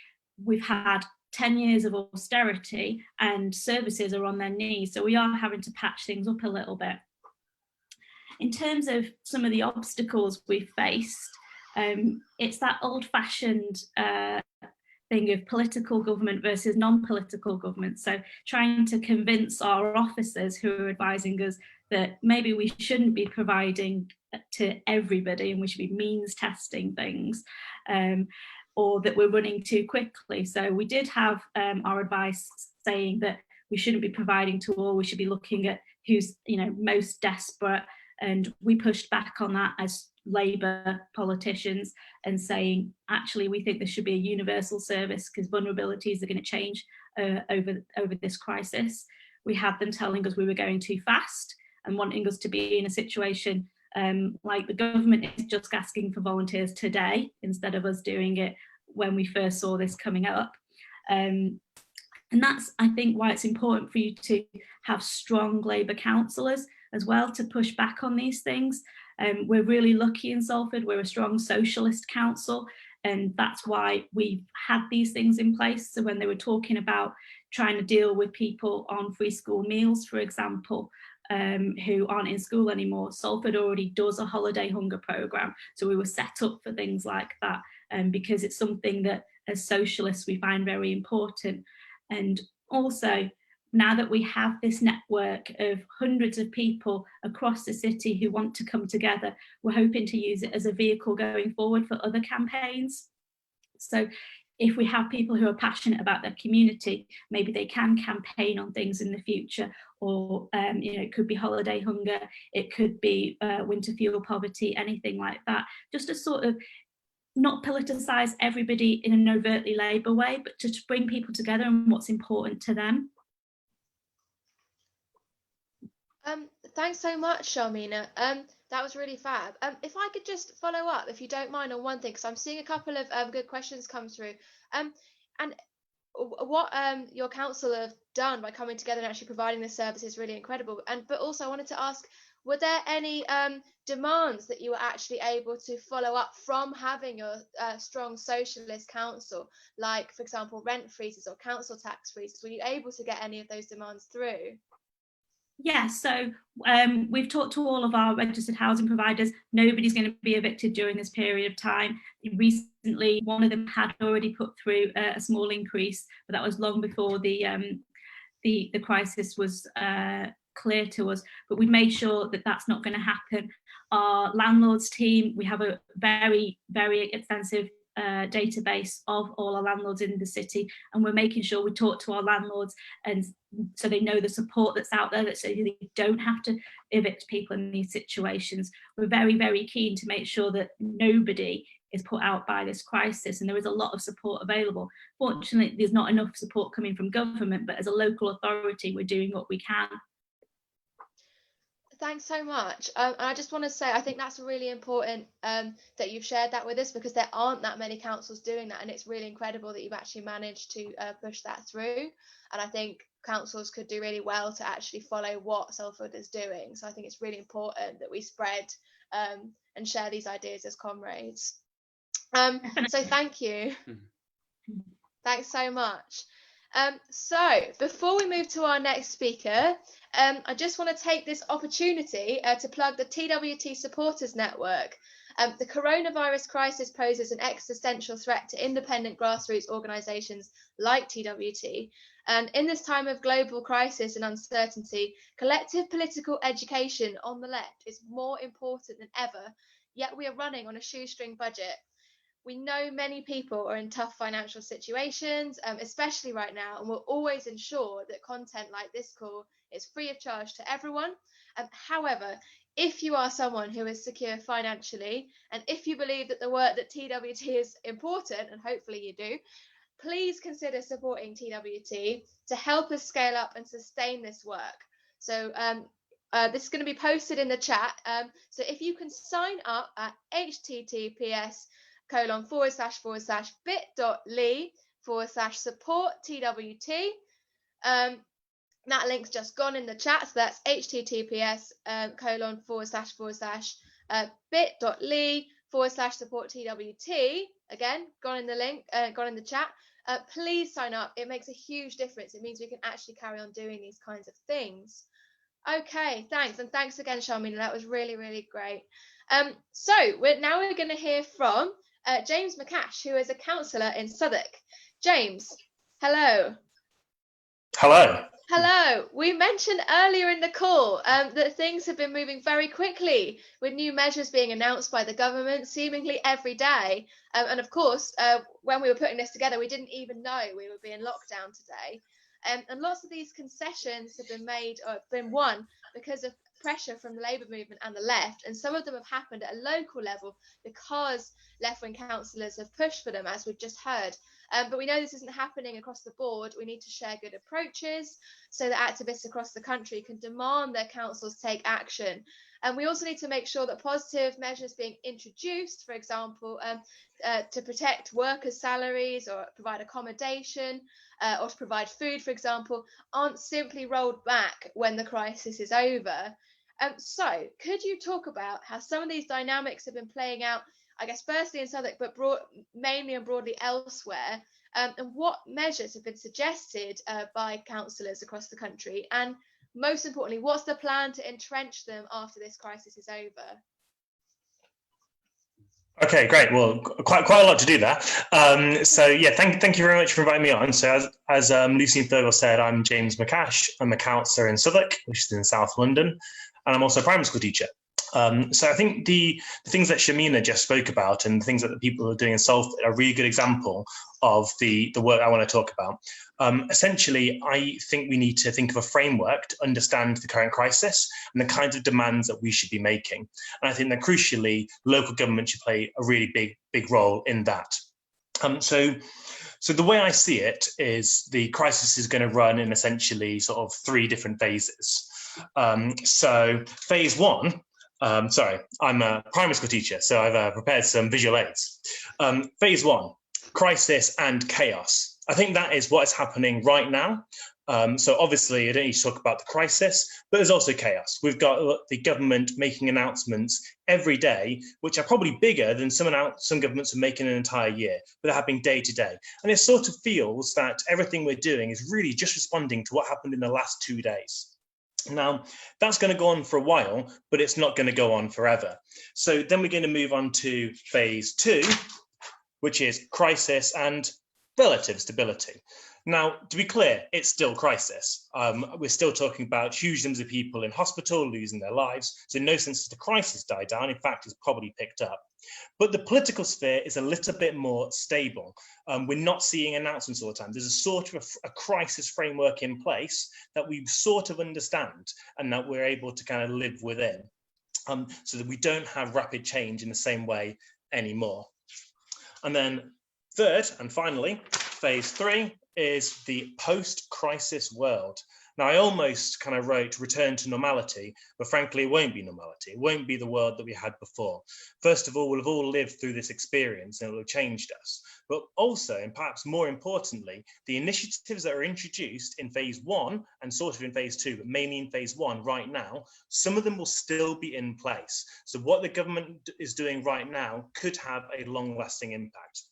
we've had 10 years of austerity and services are on their knees. So we are having to patch things up a little bit. In terms of some of the obstacles we've faced, it's that old-fashioned thing of political government versus non-political government. So trying to convince our officers who are advising us that maybe we shouldn't be providing to everybody and we should be means testing things, or that we're running too quickly. So we did have our advice saying that we shouldn't be providing to all, we should be looking at who's most desperate. And we pushed back on that as Labour politicians and saying, actually, we think there should be a universal service because vulnerabilities are going to change over this crisis. We had them telling us we were going too fast and wanting us to be in a situation like the government is just asking for volunteers today instead of us doing it when we first saw this coming up. And that's, I think, why it's important for you to have strong Labour councillors as well to push back on these things. We're really lucky in Salford, we're a strong socialist council, and that's why we've had these things in place. So when they were talking about trying to deal with people on free school meals, for example, who aren't in school anymore, Salford already does a holiday hunger programme. So we were set up for things like that, because it's something that as socialists we find very important. And also, now that we have this network of hundreds of people across the city who want to come together, we're hoping to use it as a vehicle going forward for other campaigns. So if we have people who are passionate about their community, maybe they can campaign on things in the future, or it could be holiday hunger, it could be winter fuel poverty, anything like that, just to sort of not politicise everybody in an overtly Labour way, but to bring people together and what's important to them. Thanks so much, Sharmina. That was really fab. If I could just follow up, if you don't mind, on one thing, because I'm seeing a couple of good questions come through. And what your council have done by coming together and actually providing this service is really incredible. But also I wanted to ask, were there any demands that you were actually able to follow up from having your strong socialist council, like, for example, rent freezes or council tax freezes? Were you able to get any of those demands through? Yeah, so we've talked to all of our registered housing providers. Nobody's going to be evicted during this period of time. Recently, one of them had already put through a small increase, but that was long before the crisis was clear to us. But we made sure that that's not going to happen. Our landlords team, we have a very, very extensive database of all our landlords in the city, and we're making sure we talk to our landlords and so they know the support that's out there, that so they don't have to evict people in these situations. We're very, very keen to make sure that nobody is put out by this crisis, and there is a lot of support available. Fortunately, there's not enough support coming from government, but as a local authority, we're doing what we can. Thanks so much. And I just want to say, I think that's really important that you've shared that with us, because there aren't that many councils doing that, and it's really incredible that you've actually managed to push that through. And I think councils could do really well to actually follow what Salford is doing. So I think it's really important that we spread and share these ideas as comrades. So thank you. Thanks so much. So before we move to our next speaker, I just want to take this opportunity to plug the TWT Supporters Network. The coronavirus crisis poses an existential threat to independent grassroots organisations like TWT. And in this time of global crisis and uncertainty, collective political education on the left is more important than ever, yet we are running on a shoestring budget. We know many people are in tough financial situations, especially right now, and we'll always ensure that content like this call is free of charge to everyone. However, if you are someone who is secure financially, and if you believe that the work that TWT is important, and hopefully you do, please consider supporting TWT to help us scale up and sustain this work. So this is going to be posted in the chat. So if you can sign up at https://bit.ly/support TWT. That link's just gone in the chat, so that's https://bit.ly/support TWT. Again, gone in the link, gone in the chat. please sign up. It makes a huge difference. It means we can actually carry on doing these kinds of things. Okay, thanks. And thanks again, Sharmina. That was really, really great. So we're going to hear from James McAsh, who is a councillor in Southwark. James, hello. Hello. Hello. We mentioned earlier in the call that things have been moving very quickly, with new measures being announced by the government seemingly every day. And of course, when we were putting this together, we didn't even know we would be in lockdown today. And lots of these concessions have been made or been won because of pressure from the Labour movement and the left. And some of them have happened at a local level because left-wing councillors have pushed for them, as we've just heard. But we know this isn't happening across the board. We need to share good approaches so that activists across the country can demand their councils take action. And we also need to make sure that positive measures being introduced, for example, to protect workers' salaries or provide accommodation or to provide food, for example, aren't simply rolled back when the crisis is over. So could you talk about how some of these dynamics have been playing out, I guess, firstly in Southwark, but mainly and broadly elsewhere, and what measures have been suggested by councillors across the country? And most importantly, what's the plan to entrench them after this crisis is over? Okay, great. Well, quite a lot to do there. So yeah, thank you very much for inviting me on. So as Lucy and Thurgood said, I'm James McAsh. I'm a councillor in Southwark, which is in South London, and I'm also a primary school teacher. So I think the things that Sharmina just spoke about and the things that the people are doing in Salford are a really good example of the work I want to talk about. Essentially, I think we need to think of a framework to understand the current crisis and the kinds of demands that we should be making. And I think that crucially, local government should play a really big role in that. So the way I see it is the crisis is going to run in essentially sort of 3 different phases. So phase 1, sorry, I'm a primary school teacher, so I've prepared some visual aids. Phase 1, crisis and chaos. I think that is what is happening right now. So obviously, I don't need to talk about the crisis, but there's also chaos. We've got the government making announcements every day, which are probably bigger than some governments are making an entire year, but they're happening day to day. And it sort of feels that everything we're doing is really just responding to what happened in the last 2 days. Now, that's going to go on for a while, but it's not going to go on forever. So then we're going to move on to phase 2, which is crisis and relative stability. Now, to be clear, it's still crisis. We're still talking about huge numbers of people in hospital losing their lives. So in no sense has the crisis died down. In fact, it's probably picked up. But the political sphere is a little bit more stable. We're not seeing announcements all the time. There's a sort of a crisis framework in place that we sort of understand and that we're able to kind of live within, so that we don't have rapid change in the same way anymore. And then third and finally, phase 3 is the post-crisis world. Now, I almost kind of wrote return to normality, but frankly, it won't be normality. It won't be the world that we had before. First of all, we'll have all lived through this experience and it will have changed us. But also, and perhaps more importantly, the initiatives that are introduced in phase 1 and sort of in phase 2, but mainly in phase 1 right now, some of them will still be in place. So what the government is doing right now could have a long-lasting impact.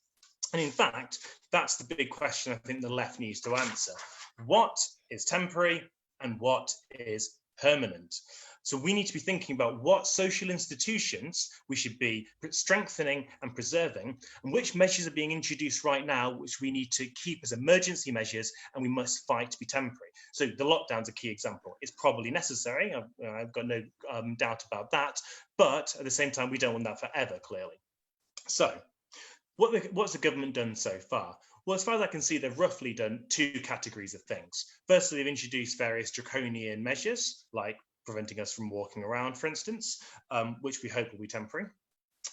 And in fact, that's the big question I think the left needs to answer. What is temporary and what is permanent? So we need to be thinking about what social institutions we should be strengthening and preserving, and which measures are being introduced right now, which we need to keep as emergency measures and we must fight to be temporary. So the lockdown's a key example. It's probably necessary. I've got no doubt about that. But at the same time, we don't want that forever, clearly. So what's the government done so far? Well, as far as I can see, they've roughly done 2 categories of things. Firstly, they've introduced various draconian measures, like preventing us from walking around, for instance, which we hope will be temporary.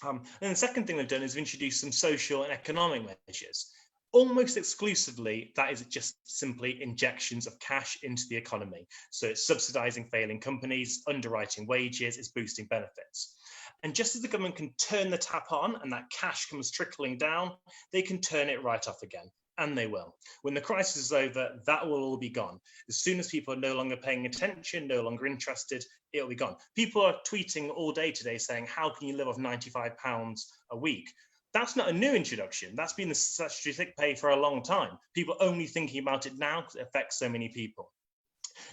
And the second thing they've done is introduce some social and economic measures. Almost exclusively, that is just simply injections of cash into the economy. So it's subsidising failing companies, underwriting wages, it's boosting benefits. And just as the government can turn the tap on and that cash comes trickling down, they can turn it right off again, and they will. When the crisis is over, that will all be gone. As soon as people are no longer paying attention, no longer interested, it'll be gone. People are tweeting all day today saying, how can you live off £95 a week? That's not a new introduction. That's been the statutory sick pay for a long time. People are only thinking about it now because it affects so many people.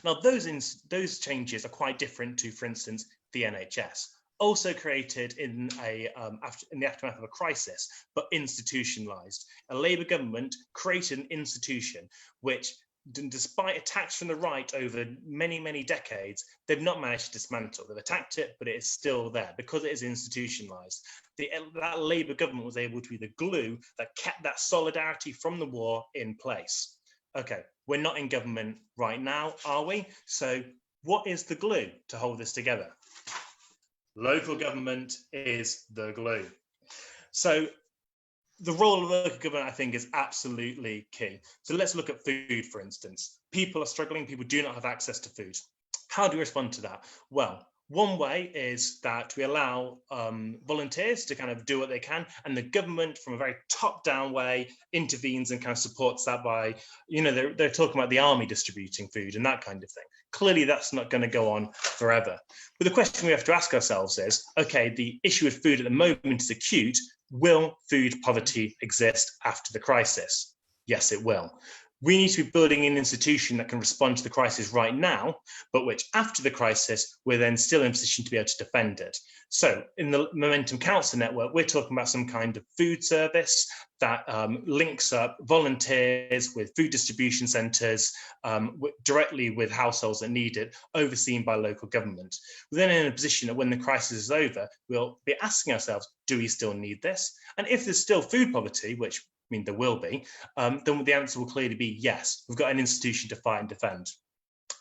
Now, those changes are quite different to, for instance, the NHS, also created in the aftermath of a crisis, but institutionalised. A Labour government created an institution which, despite attacks from the right over many, many decades, they've not managed to dismantle. They've attacked it, but it is still there because it is institutionalised. That Labour government was able to be the glue that kept that solidarity from the war in place. Okay, we're not in government right now, are we? So what is the glue to hold this together? Local government is the glue. So the role of local government, I think, is absolutely key. So let's look at food, for instance. People are struggling. People do not have access to food. How do we respond to that? Well, one way is that we allow volunteers to kind of do what they can, and the government, from a very top-down way, intervenes and kind of supports that by, you know, they're talking about the army distributing food and that kind of thing. Clearly, that's not going to go on forever. But the question we have to ask ourselves is, okay, the issue with food at the moment is acute. Will food poverty exist after the crisis? Yes, it will. We need to be building an institution that can respond to the crisis right now, but which after the crisis, we're then still in a position to be able to defend it. So in the Momentum Council network, we're talking about some kind of food service that links up volunteers with food distribution centres directly with households that need it, overseen by local government. We're then in a position that when the crisis is over, we'll be asking ourselves, do we still need this? And if there's still food poverty, which I mean, there will be, then the answer will clearly be yes. We've got an institution to fight and defend.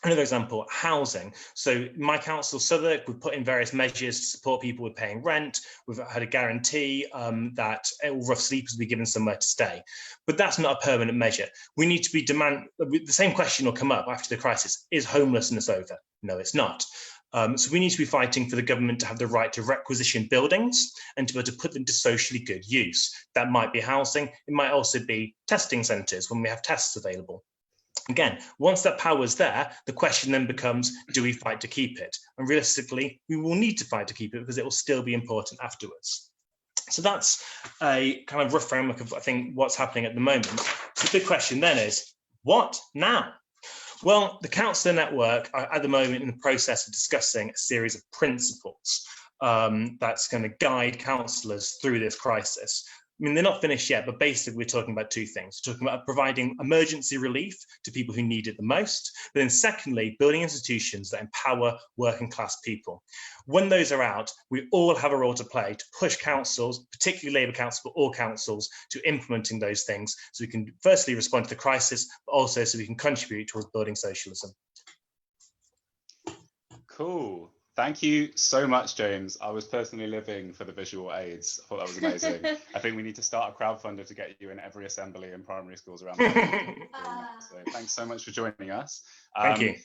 Another example, housing. So my council, Southwark, we've put in various measures to support people with paying rent. We've had a guarantee that all rough sleepers will be given somewhere to stay. But that's not a permanent measure. We need to be the same question will come up after the crisis. Is homelessness over? No, it's not. So we need to be fighting for the government to have the right to requisition buildings and to be able to put them to socially good use. That might be housing. It might also be testing centres when we have tests available. Again, once that power is there, the question then becomes, do we fight to keep it? And realistically, we will need to fight to keep it because it will still be important afterwards. So that's a kind of rough framework of, I think, what's happening at the moment. So the big question then is, what now? Well, the council network are at the moment in the process of discussing a series of principles that's going to guide councillors through this crisis. I mean, they're not finished yet, but basically we're talking about two things. We're talking about providing emergency relief to people who need it the most, but then secondly, building institutions that empower working class people. When those are out, we all have a role to play to push councils, particularly Labour councils, but all councils, to implementing those things so we can firstly respond to the crisis, but also so we can contribute towards building socialism. Cool. Thank you so much, James. I was personally living for the visual aids. I thought that was amazing. I think we need to start a crowdfunder to get you in every assembly in primary schools around the country. So thanks so much for joining us. Thank you.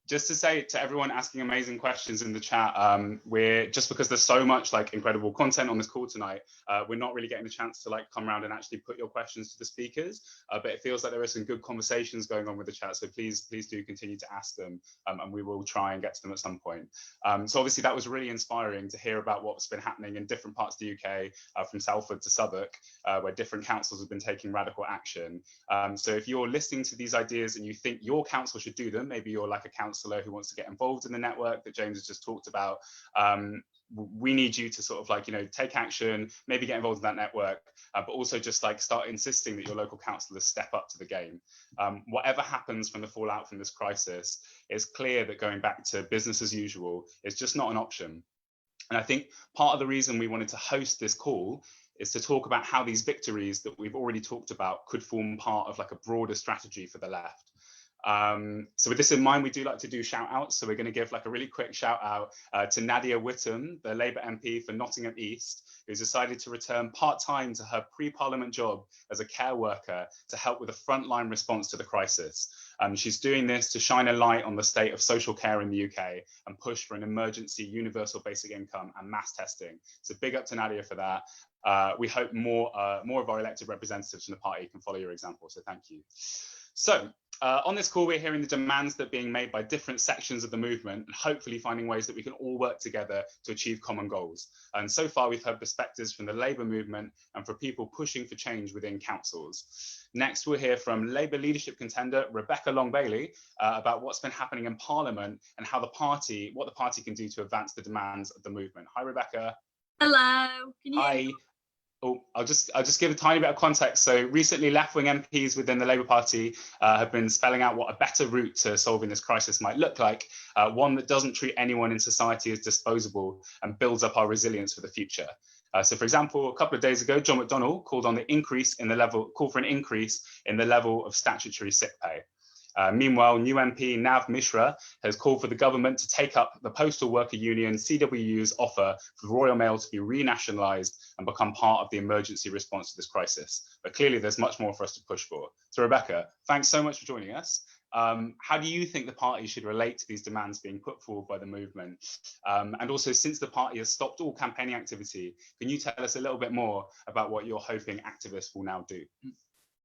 Just to say to everyone asking amazing questions in the chat, we're just because there's so much like incredible content on this call tonight, we're not really getting the chance to like come around and actually put your questions to the speakers, but it feels like there are some good conversations going on with the chat, so please do continue to ask them, and we will try and get to them at some point. So obviously that was really inspiring to hear about what's been happening in different parts of the UK, from Salford to Southwark, where different councils have been taking radical action. So if you're listening to these ideas and you think your council should do them, maybe you're like a councillor who wants to get involved in the network that James has just talked about, we need you to sort of like, you know, take action, maybe get involved in that network, but also just like start insisting that your local councillors step up to the game. Whatever happens from the fallout from this crisis, it's clear that going back to business as usual is just not an option. And I think part of the reason we wanted to host this call is to talk about how these victories that we've already talked about could form part of like a broader strategy for the left. So with this in mind, we do like to do shout outs. So we're going to give like a really quick shout out to Nadia Whittam, the Labour MP for Nottingham East, who's decided to return part-time to her pre-parliament job as a care worker to help with a frontline response to the crisis. She's doing this to shine a light on the state of social care in the UK and push for an emergency universal basic income and mass testing. So big up to Nadia for that. We hope more of our elected representatives from the party can follow your example. So thank you. So On this call, we're hearing the demands that are being made by different sections of the movement and hopefully finding ways that we can all work together to achieve common goals. And so far, we've heard perspectives from the Labour movement and for people pushing for change within councils. Next, we'll hear from Labour leadership contender Rebecca Long-Bailey about what's been happening in Parliament and how what the party can do to advance the demands of the movement. Hi, Rebecca. Hello. Can you hear me? Oh, I'll just give a tiny bit of context. So recently, left-wing MPs within the Labour Party have been spelling out what a better route to solving this crisis might look like, one that doesn't treat anyone in society as disposable and builds up our resilience for the future. So, for example, a couple of days ago, John McDonnell called for an increase in the level of statutory sick pay. Meanwhile, new MP Nav Mishra has called for the government to take up the Postal Worker Union CWU's offer for the Royal Mail to be renationalised and become part of the emergency response to this crisis. But clearly there's much more for us to push for. So Rebecca, thanks so much for joining us. How do you think the party should relate to these demands being put forward by the movement? And also, since the party has stopped all campaigning activity, can you tell us a little bit more about what you're hoping activists will now do?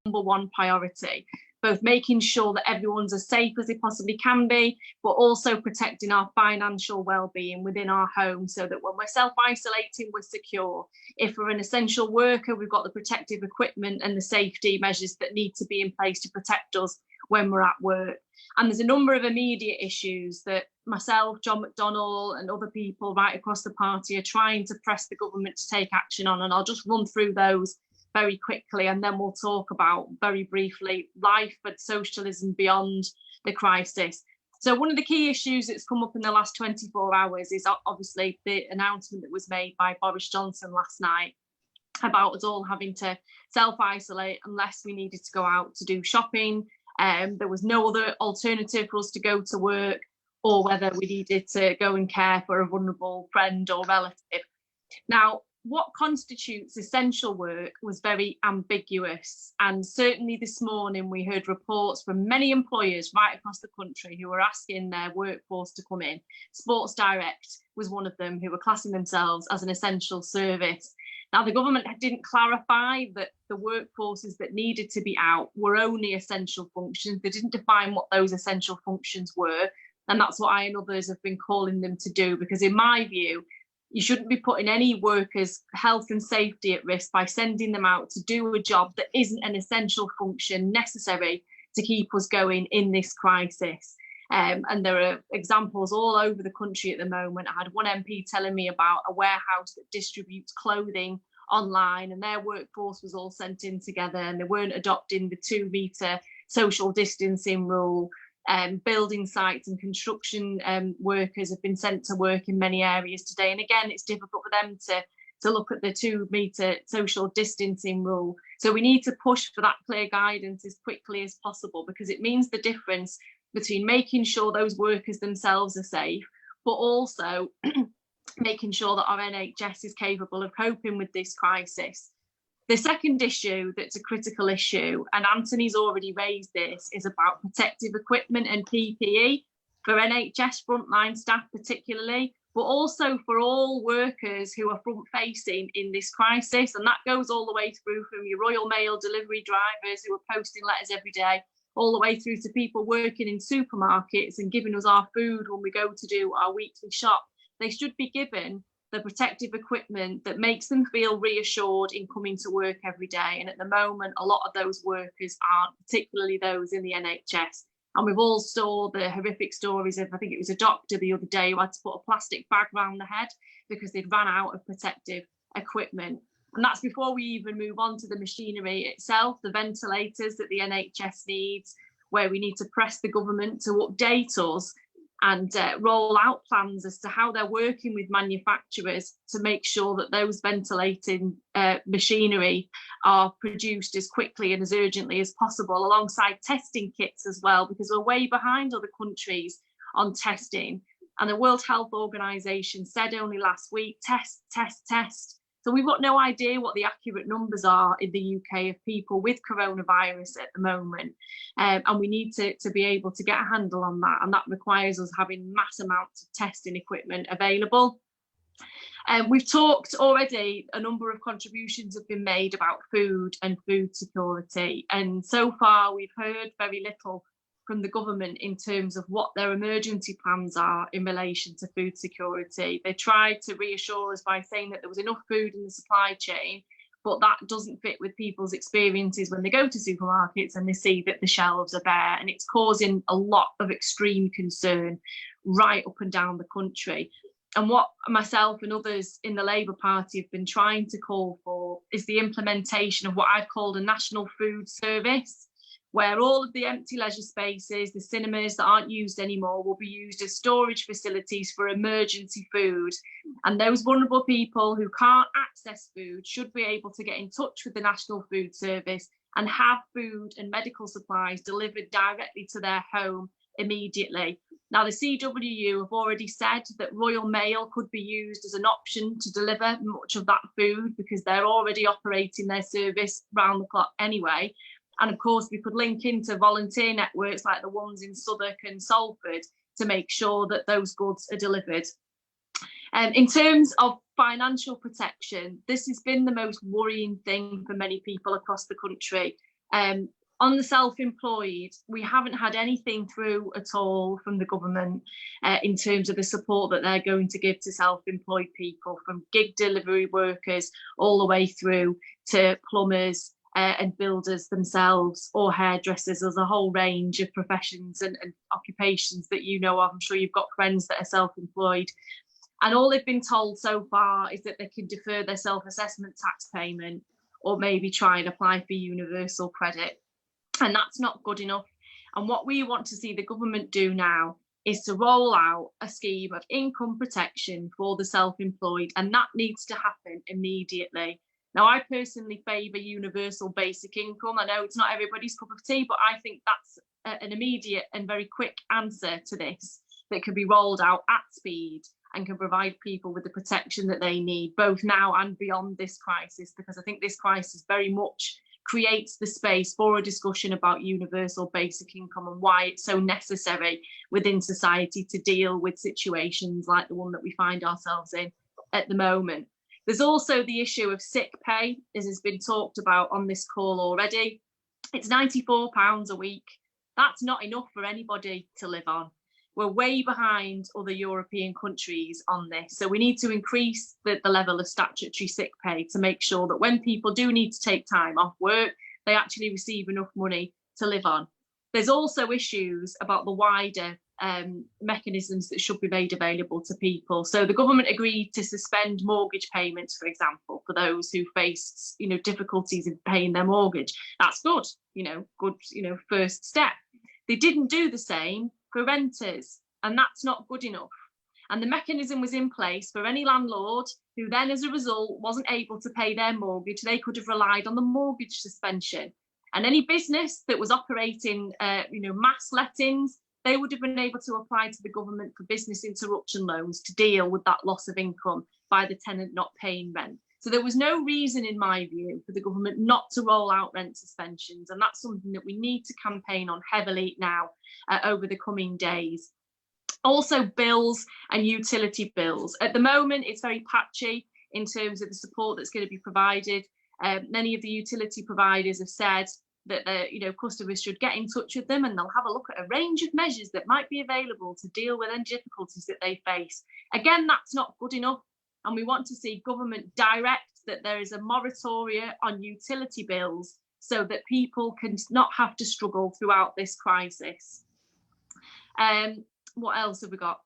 Number one priority, both making sure that everyone's as safe as they possibly can be, but also protecting our financial well-being within our home so that when we're self-isolating, we're secure. If we're an essential worker, we've got the protective equipment and the safety measures that need to be in place to protect us when we're at work. And there's a number of immediate issues that myself, John McDonnell and other people right across the party are trying to press the government to take action on, and I'll just run through those very quickly, and then we'll talk about very briefly life and socialism beyond the crisis. So one of the key issues that's come up in the last 24 hours is obviously the announcement that was made by Boris Johnson last night about us all having to self-isolate unless we needed to go out to do shopping. There was no other alternative for us to go to work, or whether we needed to go and care for a vulnerable friend or relative. Now, what constitutes essential work was very ambiguous, and certainly this morning we heard reports from many employers right across the country who were asking their workforce to come in. Sports Direct was one of them, who were classing themselves as an essential service. Now, the government didn't clarify that the workforces that needed to be out were only essential functions. They didn't define what those essential functions were, and that's what I and others have been calling them to do, because in my view, you shouldn't be putting any workers' health and safety at risk by sending them out to do a job that isn't an essential function necessary to keep us going in this crisis. And there are examples all over the country at the moment. I had one MP telling me about a warehouse that distributes clothing online, and their workforce was all sent in together and they weren't adopting the 2-metre social distancing rule. Building sites and construction workers have been sent to work in many areas today. And again, it's difficult for them to look at the 2-metre social distancing rule. So we need to push for that clear guidance as quickly as possible, because it means the difference between making sure those workers themselves are safe, but also making sure that our NHS is capable of coping with this crisis. The second issue that's a critical issue, and Anthony's already raised this, is about protective equipment and PPE for NHS frontline staff particularly, but also for all workers who are front-facing in this crisis. And that goes all the way through from your Royal Mail delivery drivers who are posting letters every day, all the way through to people working in supermarkets and giving us our food when we go to do our weekly shop. They should be given the protective equipment that makes them feel reassured in coming to work every day. And at the moment, a lot of those workers aren't, particularly those in the NHS. And we've all saw the horrific stories of, I think it was a doctor the other day who had to put a plastic bag around the head because they'd run out of protective equipment. And that's before we even move on to the machinery itself, the ventilators that the NHS needs, where we need to press the government to update us and roll out plans as to how they're working with manufacturers to make sure that those ventilating machinery are produced as quickly and as urgently as possible, alongside testing kits as well, because we're way behind other countries on testing. And the World Health Organization said only last week, test, test, test. So we've got no idea what the accurate numbers are in the UK of people with coronavirus at the moment. And we need to be able to get a handle on that. And that requires us having mass amounts of testing equipment available. We've talked already, a number of contributions have been made about food and food security. And so far we've heard very little from the government in terms of what their emergency plans are in relation to food security. They tried to reassure us by saying that there was enough food in the supply chain, but that doesn't fit with people's experiences when they go to supermarkets and they see that the shelves are bare, and it's causing a lot of extreme concern right up and down the country. And what myself and others in the Labour Party have been trying to call for is the implementation of what I've called a national food service, where all of the empty leisure spaces, the cinemas that aren't used anymore, will be used as storage facilities for emergency food. And those vulnerable people who can't access food should be able to get in touch with the National Food Service and have food and medical supplies delivered directly to their home immediately. Now, the CWU have already said that Royal Mail could be used as an option to deliver much of that food, because they're already operating their service round the clock anyway. And of course, we could link into volunteer networks like the ones in Southwark and Salford to make sure that those goods are delivered. In terms of financial protection, this has been the most worrying thing for many people across the country. On the self-employed, we haven't had anything through at all from the government in terms of the support that they're going to give to self-employed people, from gig delivery workers all the way through to plumbers and builders themselves, or hairdressers. There's a whole range of professions and occupations that you know of. I'm sure you've got friends that are self-employed. And all they've been told so far is that they can defer their self-assessment tax payment, or maybe try and apply for universal credit. And that's not good enough. And what we want to see the government do now is to roll out a scheme of income protection for the self-employed, and that needs to happen immediately. Now, I personally favour universal basic income. I know it's not everybody's cup of tea, but I think that's an immediate and very quick answer to this that can be rolled out at speed and can provide people with the protection that they need, both now and beyond this crisis, because I think this crisis very much creates the space for a discussion about universal basic income and why it's so necessary within society to deal with situations like the one that we find ourselves in at the moment. There's also the issue of sick pay, as has been talked about on this call already. It's £94 a week. That's not enough for anybody to live on. We're way behind other European countries on this. So we need to increase the level of statutory sick pay to make sure that when people do need to take time off work, they actually receive enough money to live on. There's also issues about the wider mechanisms that should be made available to people. So the government agreed to suspend mortgage payments, for example, for those who face, difficulties in paying their mortgage. That's good, first step. They didn't do the same for renters, and that's not good enough. And the mechanism was in place for any landlord who then, as a result, wasn't able to pay their mortgage. They could have relied on the mortgage suspension. And any business that was operating, mass lettings, they would have been able to apply to the government for business interruption loans to deal with that loss of income by the tenant not paying rent. So there was no reason, in my view, for the government not to roll out rent suspensions. And that's something that we need to campaign on heavily now over the coming days. Also, bills and utility bills. At the moment, it's very patchy in terms of the support that's going to be provided. Many of the utility providers have said that customers should get in touch with them and they'll have a look at a range of measures that might be available to deal with any difficulties that they face. Again, that's not good enough. And we want to see government direct that there is a moratorium on utility bills so that people can not have to struggle throughout this crisis. What else have we got?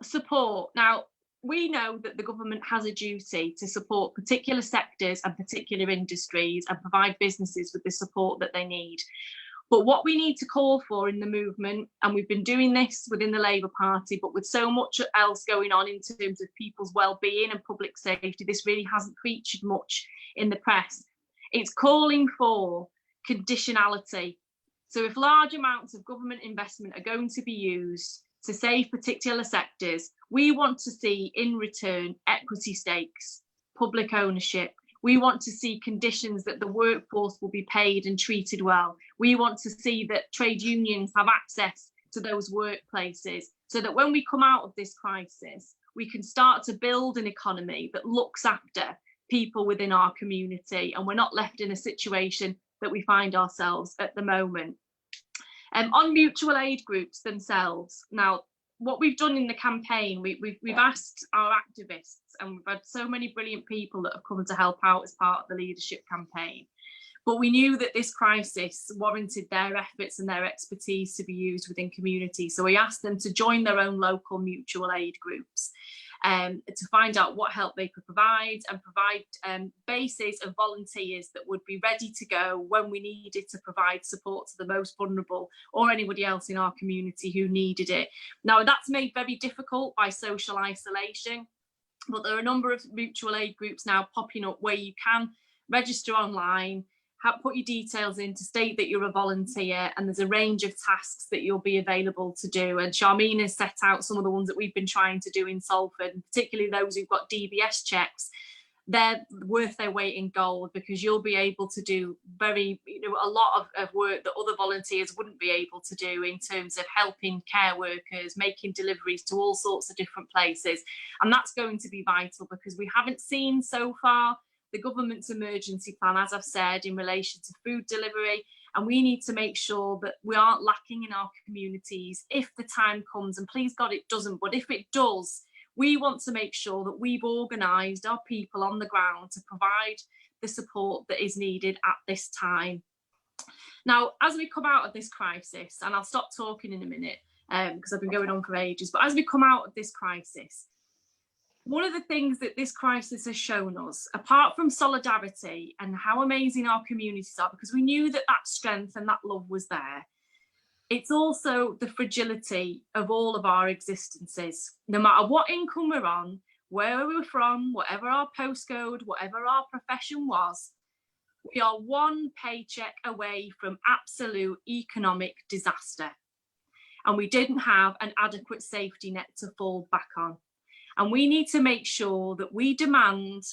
Support. Now, we know that the government has a duty to support particular sectors and particular industries and provide businesses with the support that they need. But what we need to call for in the movement, and we've been doing this within the Labour Party, but with so much else going on in terms of people's well-being and public safety, this really hasn't featured much in the press. It's calling for conditionality. So if large amounts of government investment are going to be used to save particular sectors, we want to see in return equity stakes, public ownership. We want to see conditions that the workforce will be paid and treated well. We want to see that trade unions have access to those workplaces so that when we come out of this crisis, we can start to build an economy that looks after people within our community, and we're not left in a situation that we find ourselves at the moment. On mutual aid groups themselves, now, what we've done in the campaign, we've asked our activists, and we've had so many brilliant people that have come to help out as part of the leadership campaign. But we knew that this crisis warranted their efforts and their expertise to be used within communities. So we asked them to join their own local mutual aid groups to find out what help they could provide, and provide bases of volunteers that would be ready to go when we needed to provide support to the most vulnerable or anybody else in our community who needed it. Now, that's made very difficult by social isolation, but there are a number of mutual aid groups now popping up where you can register online, put your details in to state that you're a volunteer, and there's a range of tasks that you'll be available to do. And Sharmina set out some of the ones that we've been trying to do in Salford, and particularly those who've got DBS checks. They're worth their weight in gold, because you'll be able to do a lot of work that other volunteers wouldn't be able to do, in terms of helping care workers, making deliveries to all sorts of different places. And that's going to be vital, because we haven't seen so far the government's emergency plan, as I've said, in relation to food delivery, and we need to make sure that we aren't lacking in our communities if the time comes, and please God it doesn't, but if it does, we want to make sure that we've organised our people on the ground to provide the support that is needed at this time. Now, as we come out of this crisis, and I'll stop talking in a minute because I've been going on for ages, but as we come out of this crisis, one of the things that this crisis has shown us, apart from solidarity and how amazing our communities are, because we knew that that strength and that love was there, it's also the fragility of all of our existences. No matter what income we're on, where we were from, whatever our postcode, whatever our profession was, we are one paycheck away from absolute economic disaster. And we didn't have an adequate safety net to fall back on. And we need to make sure that we demand,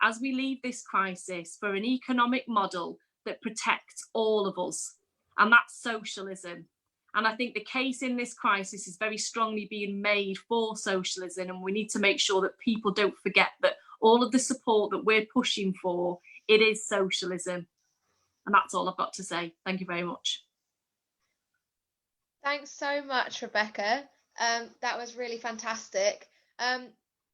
as we leave this crisis, for an economic model that protects all of us. And that's socialism. And I think the case in this crisis is very strongly being made for socialism. And we need to make sure that people don't forget that all of the support that we're pushing for, it is socialism. And that's all I've got to say. Thank you very much. Thanks so much, Rebecca. That was really fantastic.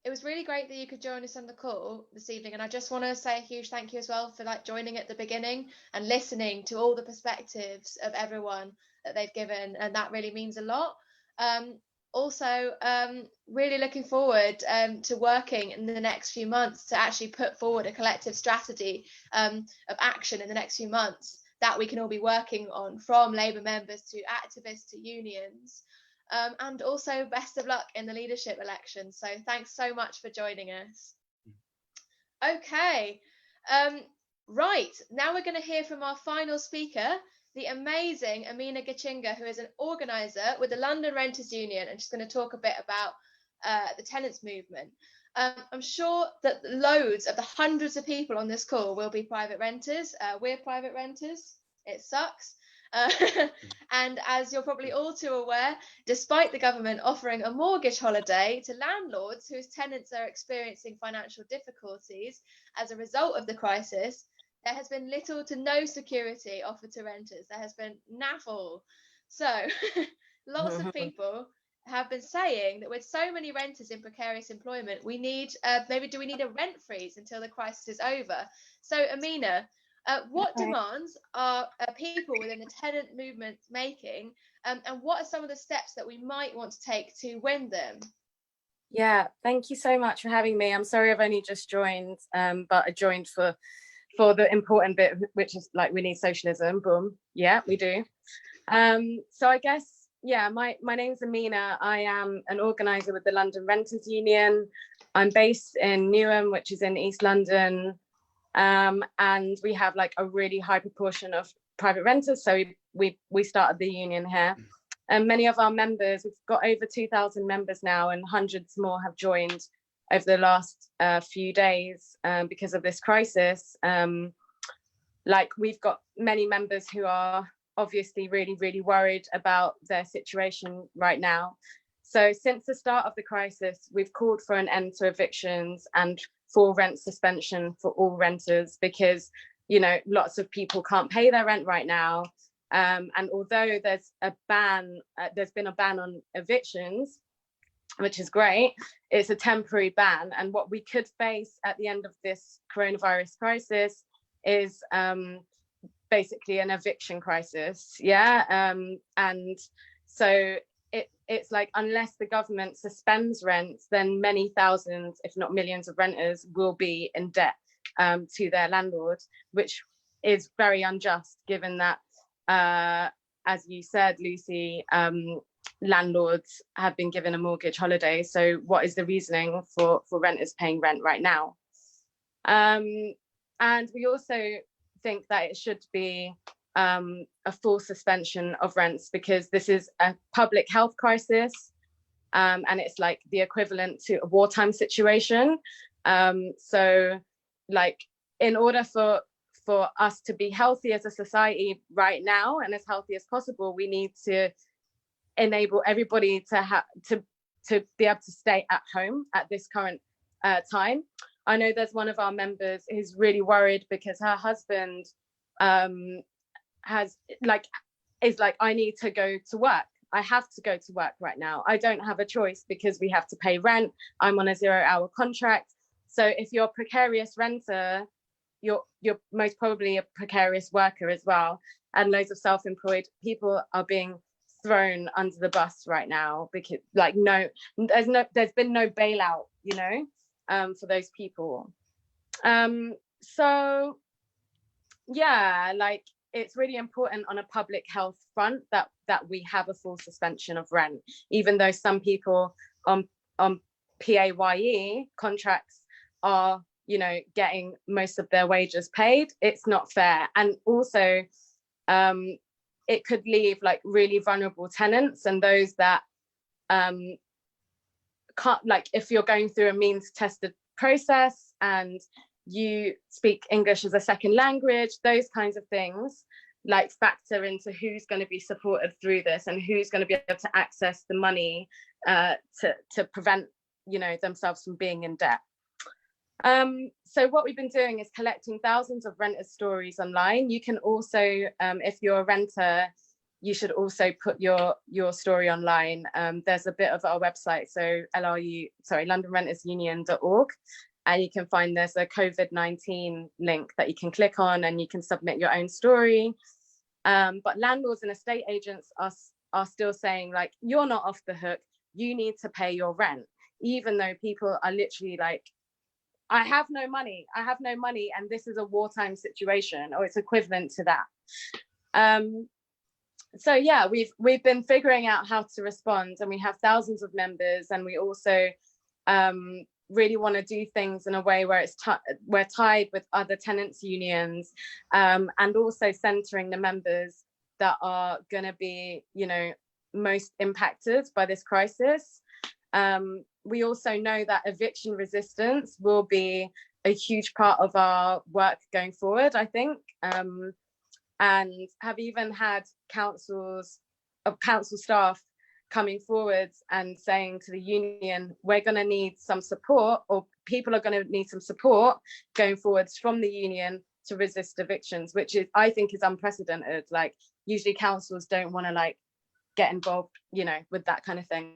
It was really great that you could join us on the call this evening, and I just want to say a huge thank you as well for joining at the beginning and listening to all the perspectives of everyone that they've given, and that really means a lot. Also, really looking forward to working in the next few months to actually put forward a collective strategy of action in the next few months that we can all be working on, from Labour members to activists to unions. And also best of luck in the leadership election. So thanks so much for joining us. Okay, right, now we're going to hear from our final speaker, the amazing Amina Gichinga, who is an organiser with the London Renters Union, and she's going to talk a bit about the tenants movement. I'm sure that loads of the hundreds of people on this call will be private renters. We're private renters. It sucks. And as you're probably all too aware, despite the government offering a mortgage holiday to landlords whose tenants are experiencing financial difficulties as a result of the crisis, there has been little to no security offered to renters. There has been naffle. So lots of people have been saying that with so many renters in precarious employment, we need maybe do we need a rent freeze until the crisis is over? So Amina, what demands are people within the tenant movement making, and what are some of the steps that we might want to take to win them? Yeah, thank you so much for having me. I'm sorry I've only just joined, but I joined for the important bit, which is we need socialism. Boom. Yeah, we do. So I guess, yeah, my name's Amina. I am an organiser with the London Renters Union. I'm based in Newham, which is in East London. And we have a really high proportion of private renters, so we started the union here, and many of our members, we've got over 2,000 members now, and hundreds more have joined over the last few days because of this crisis. We've got many members who are obviously really worried about their situation right now. So since the start of the crisis, we've called for an end to evictions and for rent suspension for all renters, because lots of people can't pay their rent right now. And although there's been a ban on evictions, which is great, it's a temporary ban. And what we could face at the end of this coronavirus crisis is basically an eviction crisis. And so it's like, unless the government suspends rents, then many thousands, if not millions of renters will be in debt to their landlord, which is very unjust, given that, as you said, Lucy, landlords have been given a mortgage holiday. So what is the reasoning for renters paying rent right now? And we also think that it should be a full suspension of rents, because this is a public health crisis, and it's like the equivalent to a wartime situation. So like, in order for us to be healthy as a society right now, and as healthy as possible, we need to enable everybody to be able to stay at home at this current time. I know there's one of our members who's really worried because her husband is like, I need to go to work. I have to go to work right now. I don't have a choice because we have to pay rent. I'm on a 0-hour contract. So if you're a precarious renter, you're most probably a precarious worker as well. And loads of self-employed people are being thrown under the bus right now, because like, there's been no bailout, you know, for those people. So yeah, like, it's really important on a public health front that we have a full suspension of rent, even though some people on PAYE contracts are, you know, getting most of their wages paid. It's not fair. And also it could leave like really vulnerable tenants and those that can't, like, if you're going through a means tested process and you speak English as a second language, those kinds of things like factor into who's going to be supported through this and who's going to be able to access the money to prevent, you know, themselves from being in debt. So what we've been doing is collecting thousands of renters' stories online. You can also, if you're a renter, you should also put your story online. There's a bit of our website, so LondonRentersUnion.org, and you can find there's a COVID-19 link that you can click on and you can submit your own story. But landlords and estate agents are still saying, like, you're not off the hook, you need to pay your rent, even though people are literally like, I have no money, and this is a wartime situation, or it's equivalent to that. So yeah, we've been figuring out how to respond, and we have thousands of members, and we also really want to do things in a way where we're tied with other tenants unions, and also centering the members that are going to be, you know, most impacted by this crisis. We also know that eviction resistance will be a huge part of our work going forward, I think, and have even had council staff coming forward and saying to the union, we're going to need some support, or people are going to need some support going forwards from the union to resist evictions, which is, I think, is unprecedented. Like, usually councils don't want to like get involved, you know, with that kind of thing.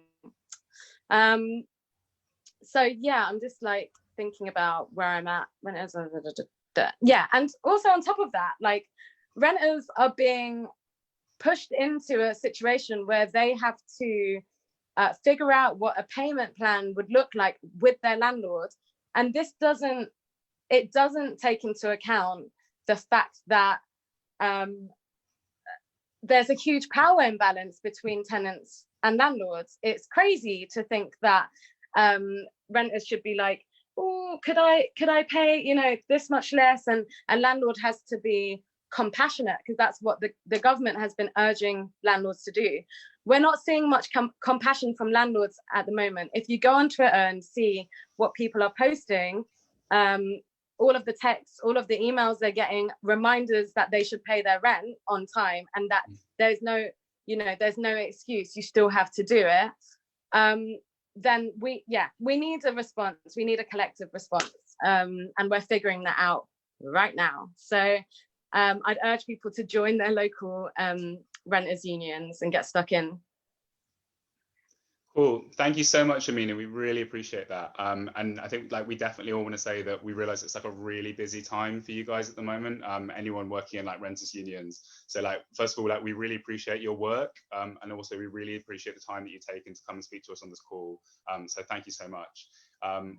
So yeah, I'm just like thinking about where I'm at. Yeah, and also on top of that, like, renters are being pushed into a situation where they have to figure out what a payment plan would look like with their landlord, and this doesn't take into account the fact that there's a huge power imbalance between tenants and landlords. It's crazy to think that renters should be like, oh, could I pay, you know, this much less, and a landlord has to be compassionate, because that's what the government has been urging landlords to do. We're not seeing much compassion from landlords at the moment. If you go on Twitter and see what people are posting, all of the texts, all of the emails they're getting, reminders that they should pay their rent on time, and that there's no excuse, you still have to do it. Then we need a response. We need a collective response, and we're figuring that out right now. So I'd urge people to join their local renters unions and get stuck in. Cool. Thank you so much, Amina. We really appreciate that. And I think like we definitely all want to say that we realize it's like a really busy time for you guys at the moment. Anyone working in like renters unions. So like, first of all, like we really appreciate your work. And also we really appreciate the time that you've taken to come and speak to us on this call. So thank you so much.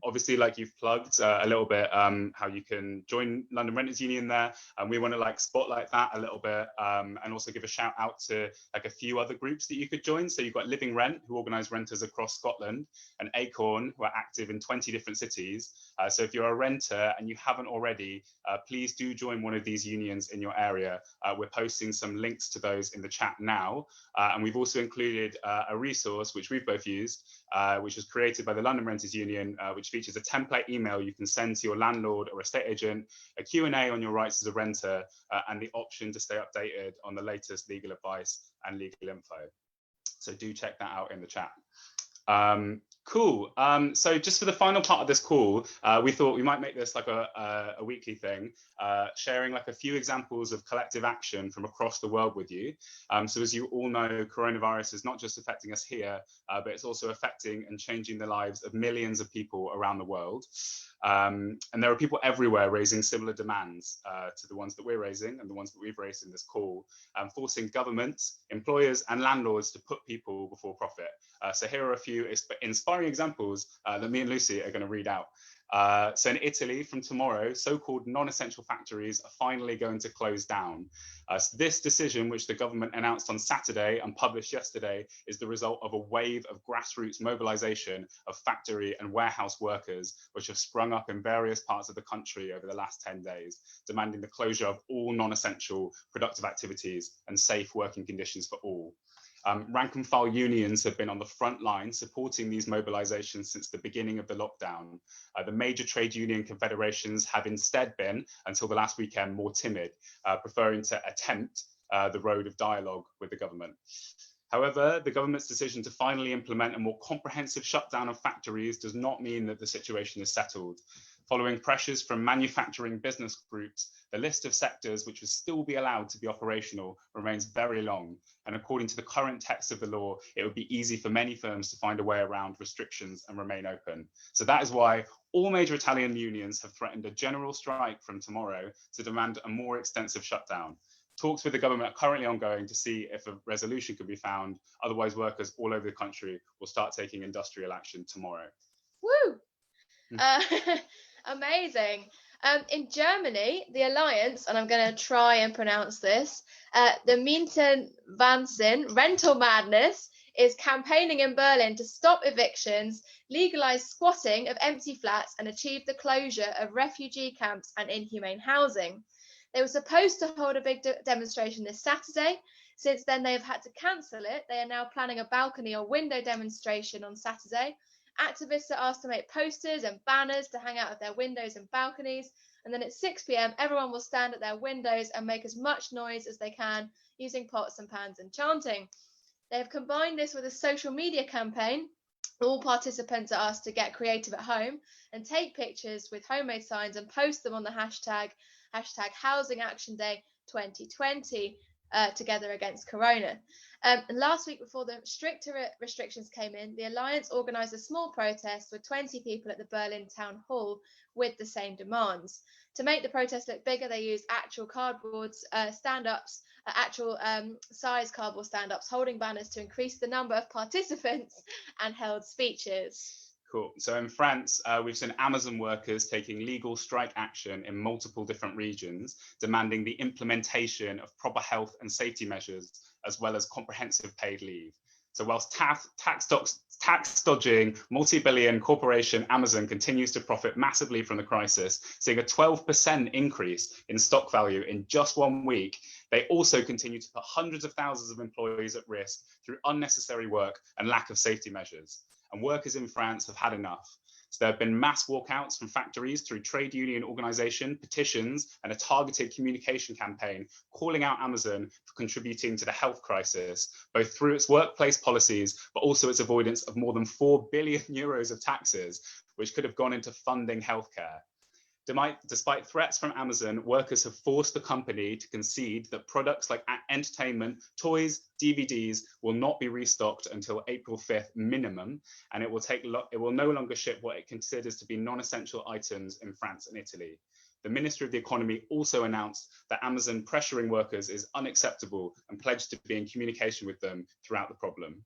Obviously, like you've plugged a little bit how you can join London Renters Union there, and we want to like spotlight that a little bit, and also give a shout out to like a few other groups that you could join. So you've got Living Rent, who organise renters across Scotland, and Acorn, who are active in 20 different cities. So if you're a renter and you haven't already, please do join one of these unions in your area. We're posting some links to those in the chat now, and we've also included a resource which we've both used, which was created by the London Renters Union, which features a template email you can send to your landlord or estate agent, a Q&A on your rights as a renter, and the option to stay updated on the latest legal advice and legal info. So do check that out in the chat. Cool. So just for the final part of this call, we thought we might make this like a weekly thing, sharing like a few examples of collective action from across the world with you. So as you all know, coronavirus is not just affecting us here, but it's also affecting and changing the lives of millions of people around the world. And there are people everywhere raising similar demands to the ones that we're raising and the ones that we've raised in this call, forcing governments, employers and landlords to put people before profit. So here are a few inspiring examples that me and Lucy are going to read out. So in Italy, from tomorrow, so-called non-essential factories are finally going to close down. So this decision, which the government announced on Saturday and published yesterday, is the result of a wave of grassroots mobilization of factory and warehouse workers, which have sprung up in various parts of the country over the last 10 days, demanding the closure of all non-essential productive activities and safe working conditions for all. Rank and file unions have been on the front line supporting these mobilizations since the beginning of the lockdown. The major trade union confederations have instead been, until the last weekend, more timid, preferring to attempt the road of dialogue with the government. However, the government's decision to finally implement a more comprehensive shutdown of factories does not mean that the situation is settled. Following pressures from manufacturing business groups, the list of sectors which would still be allowed to be operational remains very long. And according to the current text of the law, it would be easy for many firms to find a way around restrictions and remain open. So that is why all major Italian unions have threatened a general strike from tomorrow to demand a more extensive shutdown. Talks with the government are currently ongoing to see if a resolution could be found. Otherwise, workers all over the country will start taking industrial action tomorrow. Woo! Amazing. In Germany, the Alliance, and I'm going to try and pronounce this, the Mietenwahnsinn, Rental Madness, is campaigning in Berlin to stop evictions, legalise squatting of empty flats, and achieve the closure of refugee camps and inhumane housing. They were supposed to hold a big demonstration this Saturday. Since then, they have had to cancel it. They are now planning a balcony or window demonstration on Saturday. Activists are asked to make posters and banners to hang out of their windows and balconies. And then at 6 p.m, everyone will stand at their windows and make as much noise as they can using pots and pans and chanting. They have combined this with a social media campaign. All participants are asked to get creative at home and take pictures with homemade signs and post them on the hashtag Housing Action Day 2020. Together against Corona. And last week, before the stricter restrictions came in, the Alliance organised a small protest with 20 people at the Berlin Town Hall with the same demands. To make the protest look bigger, they used actual cardboard stand-ups, actual size cardboard stand-ups, holding banners to increase the number of participants and held speeches. Cool. So in France, we've seen Amazon workers taking legal strike action in multiple different regions, demanding the implementation of proper health and safety measures, as well as comprehensive paid leave. So whilst tax dodging multi-billion corporation Amazon continues to profit massively from the crisis, seeing a 12% increase in stock value in just 1 week, they also continue to put hundreds of thousands of employees at risk through unnecessary work and lack of safety measures. And workers in France have had enough. So there have been mass walkouts from factories through trade union organisation, petitions, and a targeted communication campaign calling out Amazon for contributing to the health crisis, both through its workplace policies, but also its avoidance of more than €4 billion of taxes, which could have gone into funding healthcare. Despite threats from Amazon, workers have forced the company to concede that products like entertainment, toys, DVDs will not be restocked until April 5th minimum, and it will no longer ship what it considers to be non-essential items in France and Italy. The Ministry of the Economy also announced that Amazon pressuring workers is unacceptable and pledged to be in communication with them throughout the problem.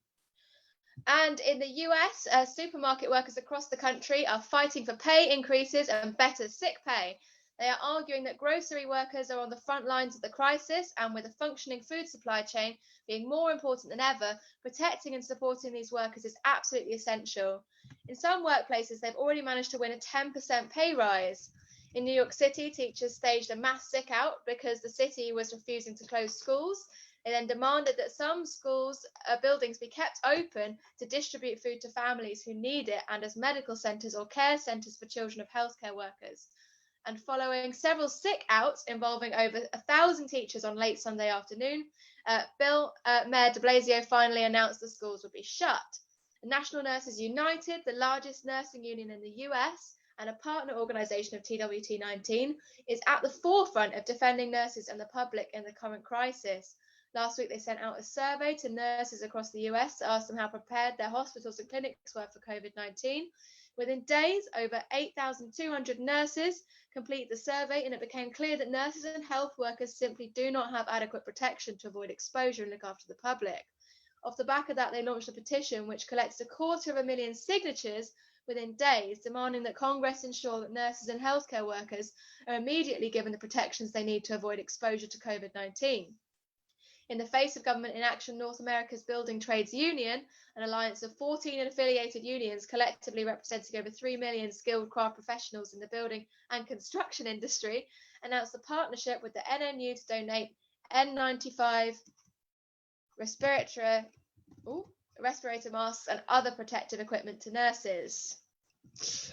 And in the US, supermarket workers across the country are fighting for pay increases and better sick pay. They are arguing that grocery workers are on the front lines of the crisis, and with a functioning food supply chain being more important than ever, protecting and supporting these workers is absolutely essential. In some workplaces, they've already managed to win a 10% pay rise. In New York City, teachers staged a mass sick out because the city was refusing to close schools. They then demanded that some schools' buildings be kept open to distribute food to families who need it and as medical centres or care centres for children of healthcare workers. And following several sick outs involving over 1,000 teachers on late Sunday afternoon, Mayor de Blasio finally announced the schools would be shut. National Nurses United, the largest nursing union in the US, and a partner organisation of TWT 19, is at the forefront of defending nurses and the public in the current crisis. Last week, they sent out a survey to nurses across the US to ask them how prepared their hospitals and clinics were for COVID-19. Within days, over 8,200 nurses completed the survey, and it became clear that nurses and health workers simply do not have adequate protection to avoid exposure and look after the public. Off the back of that, they launched a petition which collected 250,000 signatures within days, demanding that Congress ensure that nurses and healthcare workers are immediately given the protections they need to avoid exposure to COVID-19. In the face of government inaction, North America's Building Trades Union, an alliance of 14 affiliated unions collectively representing over 3 million skilled craft professionals in the building and construction industry, announced a partnership with the NNU to donate N95 respirator masks and other protective equipment to nurses.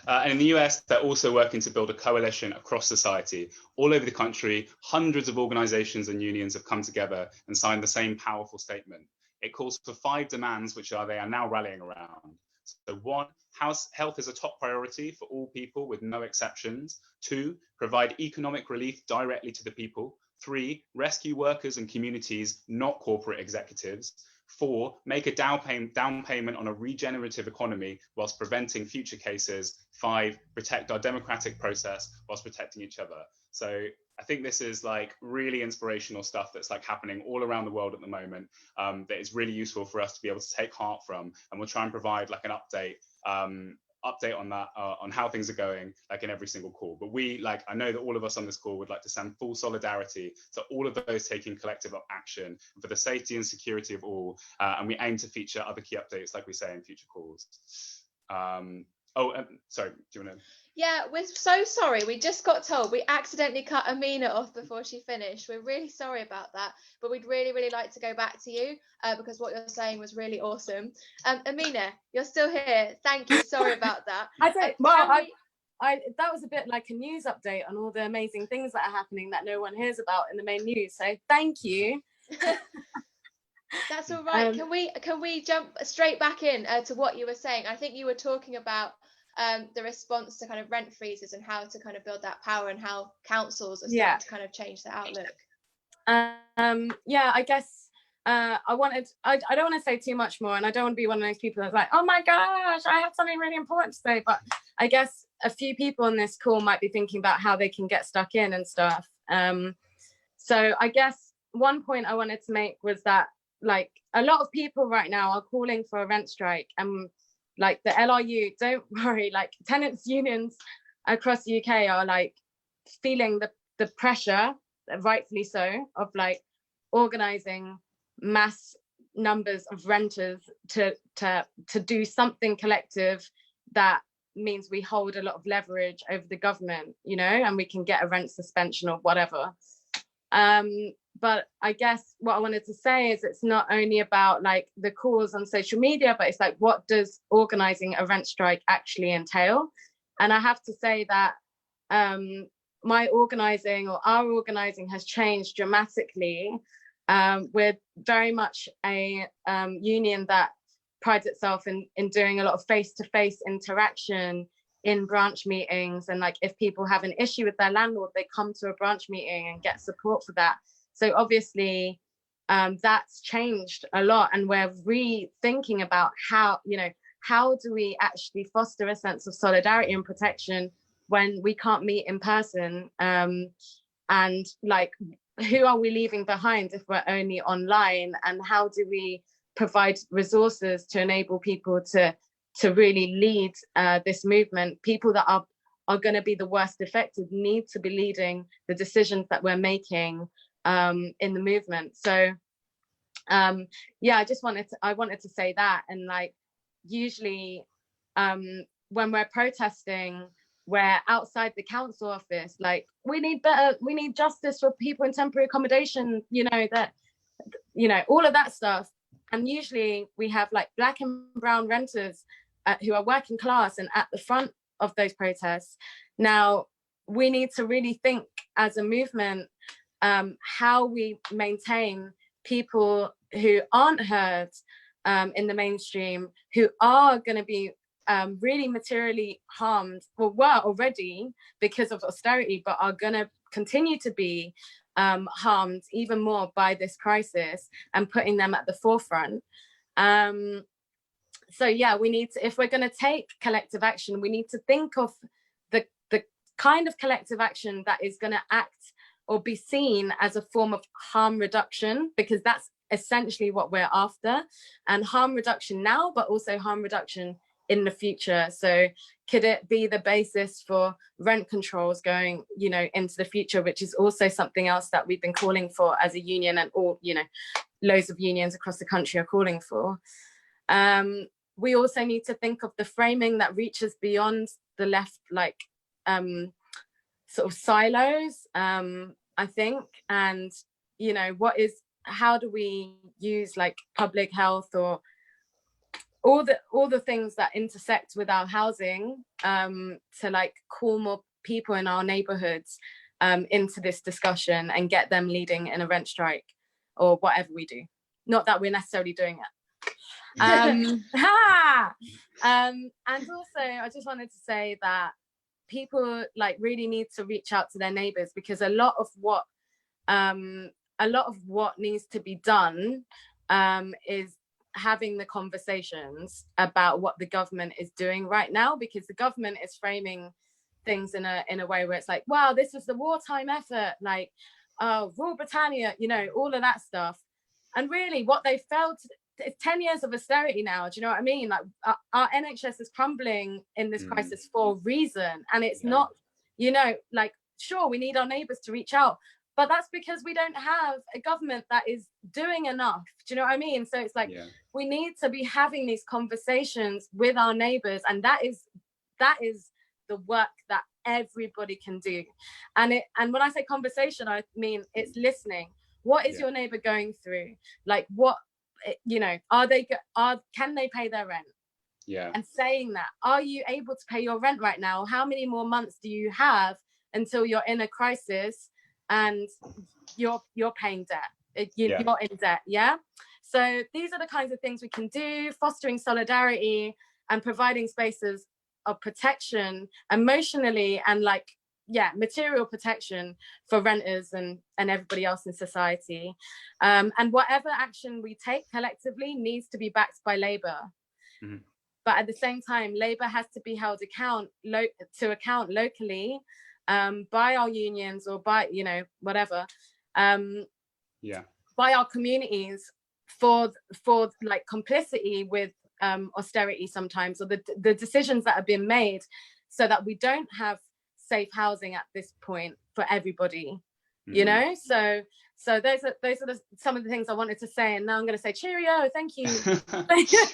And in the US, they're also working to build a coalition across society. All over the country, hundreds of organisations and unions have come together and signed the same powerful statement. It calls for 5 demands, which they are now rallying around. So 1, health is a top priority for all people with no exceptions. 2, provide economic relief directly to the people. 3, rescue workers and communities, not corporate executives. 4, make a down payment on a regenerative economy whilst preventing future cases. 5, protect our democratic process whilst protecting each other. So I think this is like really inspirational stuff that's like happening all around the world at the moment, that is really useful for us to be able to take heart from. And we'll try and provide like an update on that, on how things are going, like in every single call. But I know that all of us on this call would like to send full solidarity to all of those taking collective action for the safety and security of all. And we aim to feature other key updates, like we say, in future calls. Sorry, do you want to? Yeah, we're so sorry. We just got told we accidentally cut Amina off before she finished. We're really sorry about that, but we'd really, really like to go back to you because what you're saying was really awesome. Amina, you're still here. Thank you. Sorry about that. That was a bit like a news update on all the amazing things that are happening that no one hears about in the main news. So thank you. That's all right. Can we jump straight back in to what you were saying? I think you were talking about the response to kind of rent freezes and how to kind of build that power and how councils are starting to kind of change the outlook. I guess I don't want to say too much more, and I don't want to be one of those people that's like, oh my gosh, I have something really important to say, but I guess a few people on this call might be thinking about how they can get stuck in and stuff. So I guess one point I wanted to make was that like a lot of people right now are calling for a rent strike, and like the LRU, don't worry, like tenants unions across the UK are like feeling the pressure, rightfully so, of like organising mass numbers of renters to do something collective that means we hold a lot of leverage over the government, you know, and we can get a rent suspension or whatever. But I guess what I wanted to say is it's not only about like the calls on social media, but it's like, what does organising a rent strike actually entail? And I have to say that my organising or our organising has changed dramatically. We're very much a union that prides itself in doing a lot of face-to-face interaction in branch meetings, and like if people have an issue with their landlord, they come to a branch meeting and get support for that. So obviously that's changed a lot, and we're rethinking about how, you know, how do we actually foster a sense of solidarity and protection when we can't meet in person, and like who are we leaving behind if we're only online, and how do we provide resources to enable people to really lead this movement. People that are going to be the worst affected need to be leading the decisions that we're making in the movement. So yeah, I wanted to say that. And like usually when we're protesting, we're outside the council office, like we need justice for people in temporary accommodation, you know, that, you know, all of that stuff. And usually we have like black and brown renters who are working class and at the front of those protests. Now, we need to really think as a movement how we maintain people who aren't heard in the mainstream, who are going to be really materially harmed, or were already because of austerity, but are going to continue to be harmed even more by this crisis, and putting them at the forefront. So yeah, we need to, if we're going to take collective action, we need to think of the kind of collective action that is going to act or be seen as a form of harm reduction, because that's essentially what we're after, and harm reduction now, but also harm reduction in the future. So could it be the basis for rent controls going, you know, into the future, which is also something else that we've been calling for as a union, and all, you know, loads of unions across the country are calling for. We also need to think of the framing that reaches beyond the left, like sort of silos, I think, and, you know, how do we use like public health or all the things that intersect with our housing to like call more people in our neighborhoods into this discussion and get them leading in a rent strike or whatever we do. Not that we're necessarily doing it. And also I just wanted to say that people like really need to reach out to their neighbors, because a lot of what needs to be done is having the conversations about what the government is doing right now, because the government is framing things in a way where it's like, wow, this is the wartime effort, like rule Britannia, you know, all of that stuff. And really what they failed to, it's 10 years of austerity now, do you know what I mean? Like our NHS is crumbling in this crisis for a reason, and it's not, you know, like, sure, we need our neighbours to reach out, but that's because we don't have a government that is doing enough, do you know what I mean? So it's like, we need to be having these conversations with our neighbours, and that is the work that everybody can do. And when I say conversation, I mean it's listening. What is your neighbour going through? Like, what, you know, can they pay their rent? And saying that, are you able to pay your rent right now? How many more months do you have until you're in a crisis and you're paying debt? You're in debt. So these are the kinds of things we can do, fostering solidarity and providing spaces of protection emotionally and like, material protection for renters and everybody else in society. And whatever action we take collectively needs to be backed by Labour. But at the same time, Labour has to be held to account locally by our unions or by, you know, whatever, by our communities for like complicity with austerity sometimes, or the decisions that have been made, so that we don't have safe housing at this point for everybody, you know. So those are some of the things I wanted to say, and now I'm going to say cheerio. Thank you. Thank you.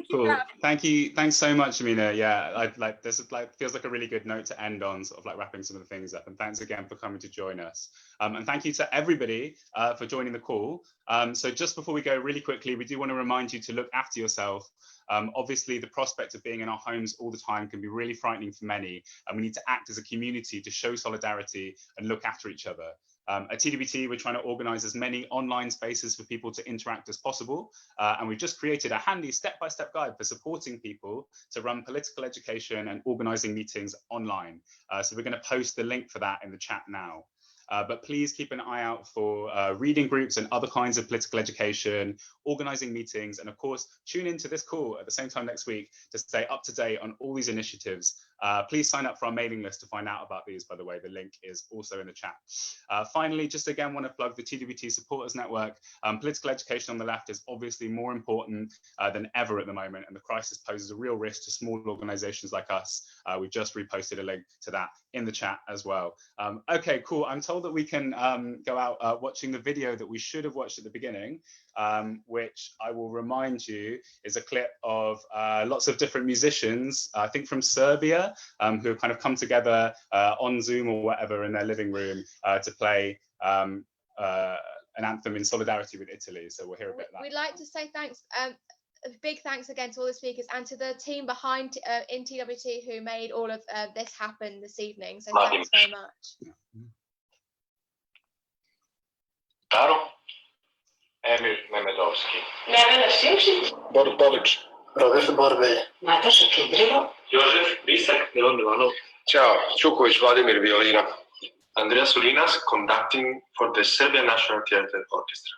Cool. Thank you. Thanks so much, Amina. I like this. Feels like a really good note to end on, sort of like wrapping some of the things up. And thanks again for coming to join us. And thank you to everybody for joining the call. So just before we go, really quickly, we do want to remind you to look after yourself. Obviously, the prospect of being in our homes all the time can be really frightening for many, and we need to act as a community to show solidarity and look after each other. At TWT, we're trying to organise as many online spaces for people to interact as possible. And we've just created a handy step-by-step guide for supporting people to run political education and organising meetings online. So we're going to post the link for that in the chat now. But please keep an eye out for reading groups and other kinds of political education, organising meetings, and of course, tune into this call at the same time next week to stay up to date on all these initiatives. Please sign up for our mailing list to find out about these, by the way. The link is also in the chat. Finally, just again, want to plug the TWT Supporters Network. Political education on the left is obviously more important than ever at the moment, and the crisis poses a real risk to small organisations like us. We've just reposted a link to that in the chat as well. Okay, cool. I'm told that we can go out watching the video that we should have watched at the beginning, which I will remind you is a clip of lots of different musicians, I think from Serbia, who have kind of come together on Zoom or whatever in their living room to play an anthem in solidarity with Italy. So we'll hear a bit of that. We'd like to say thanks. A big thanks again to all the speakers and to the team behind in TWT who made all of this happen this evening. So thanks very much. Taro? Emir Memedovski. Nevena Simčić. Boris Bobić. Robert Borbe. Nataša Čudrilo. Jožef Bisak. Milan Milano. Ciao, Čuković Vladimir Violina. Andrea Solinas conducting for the Serbian National Theatre Orchestra.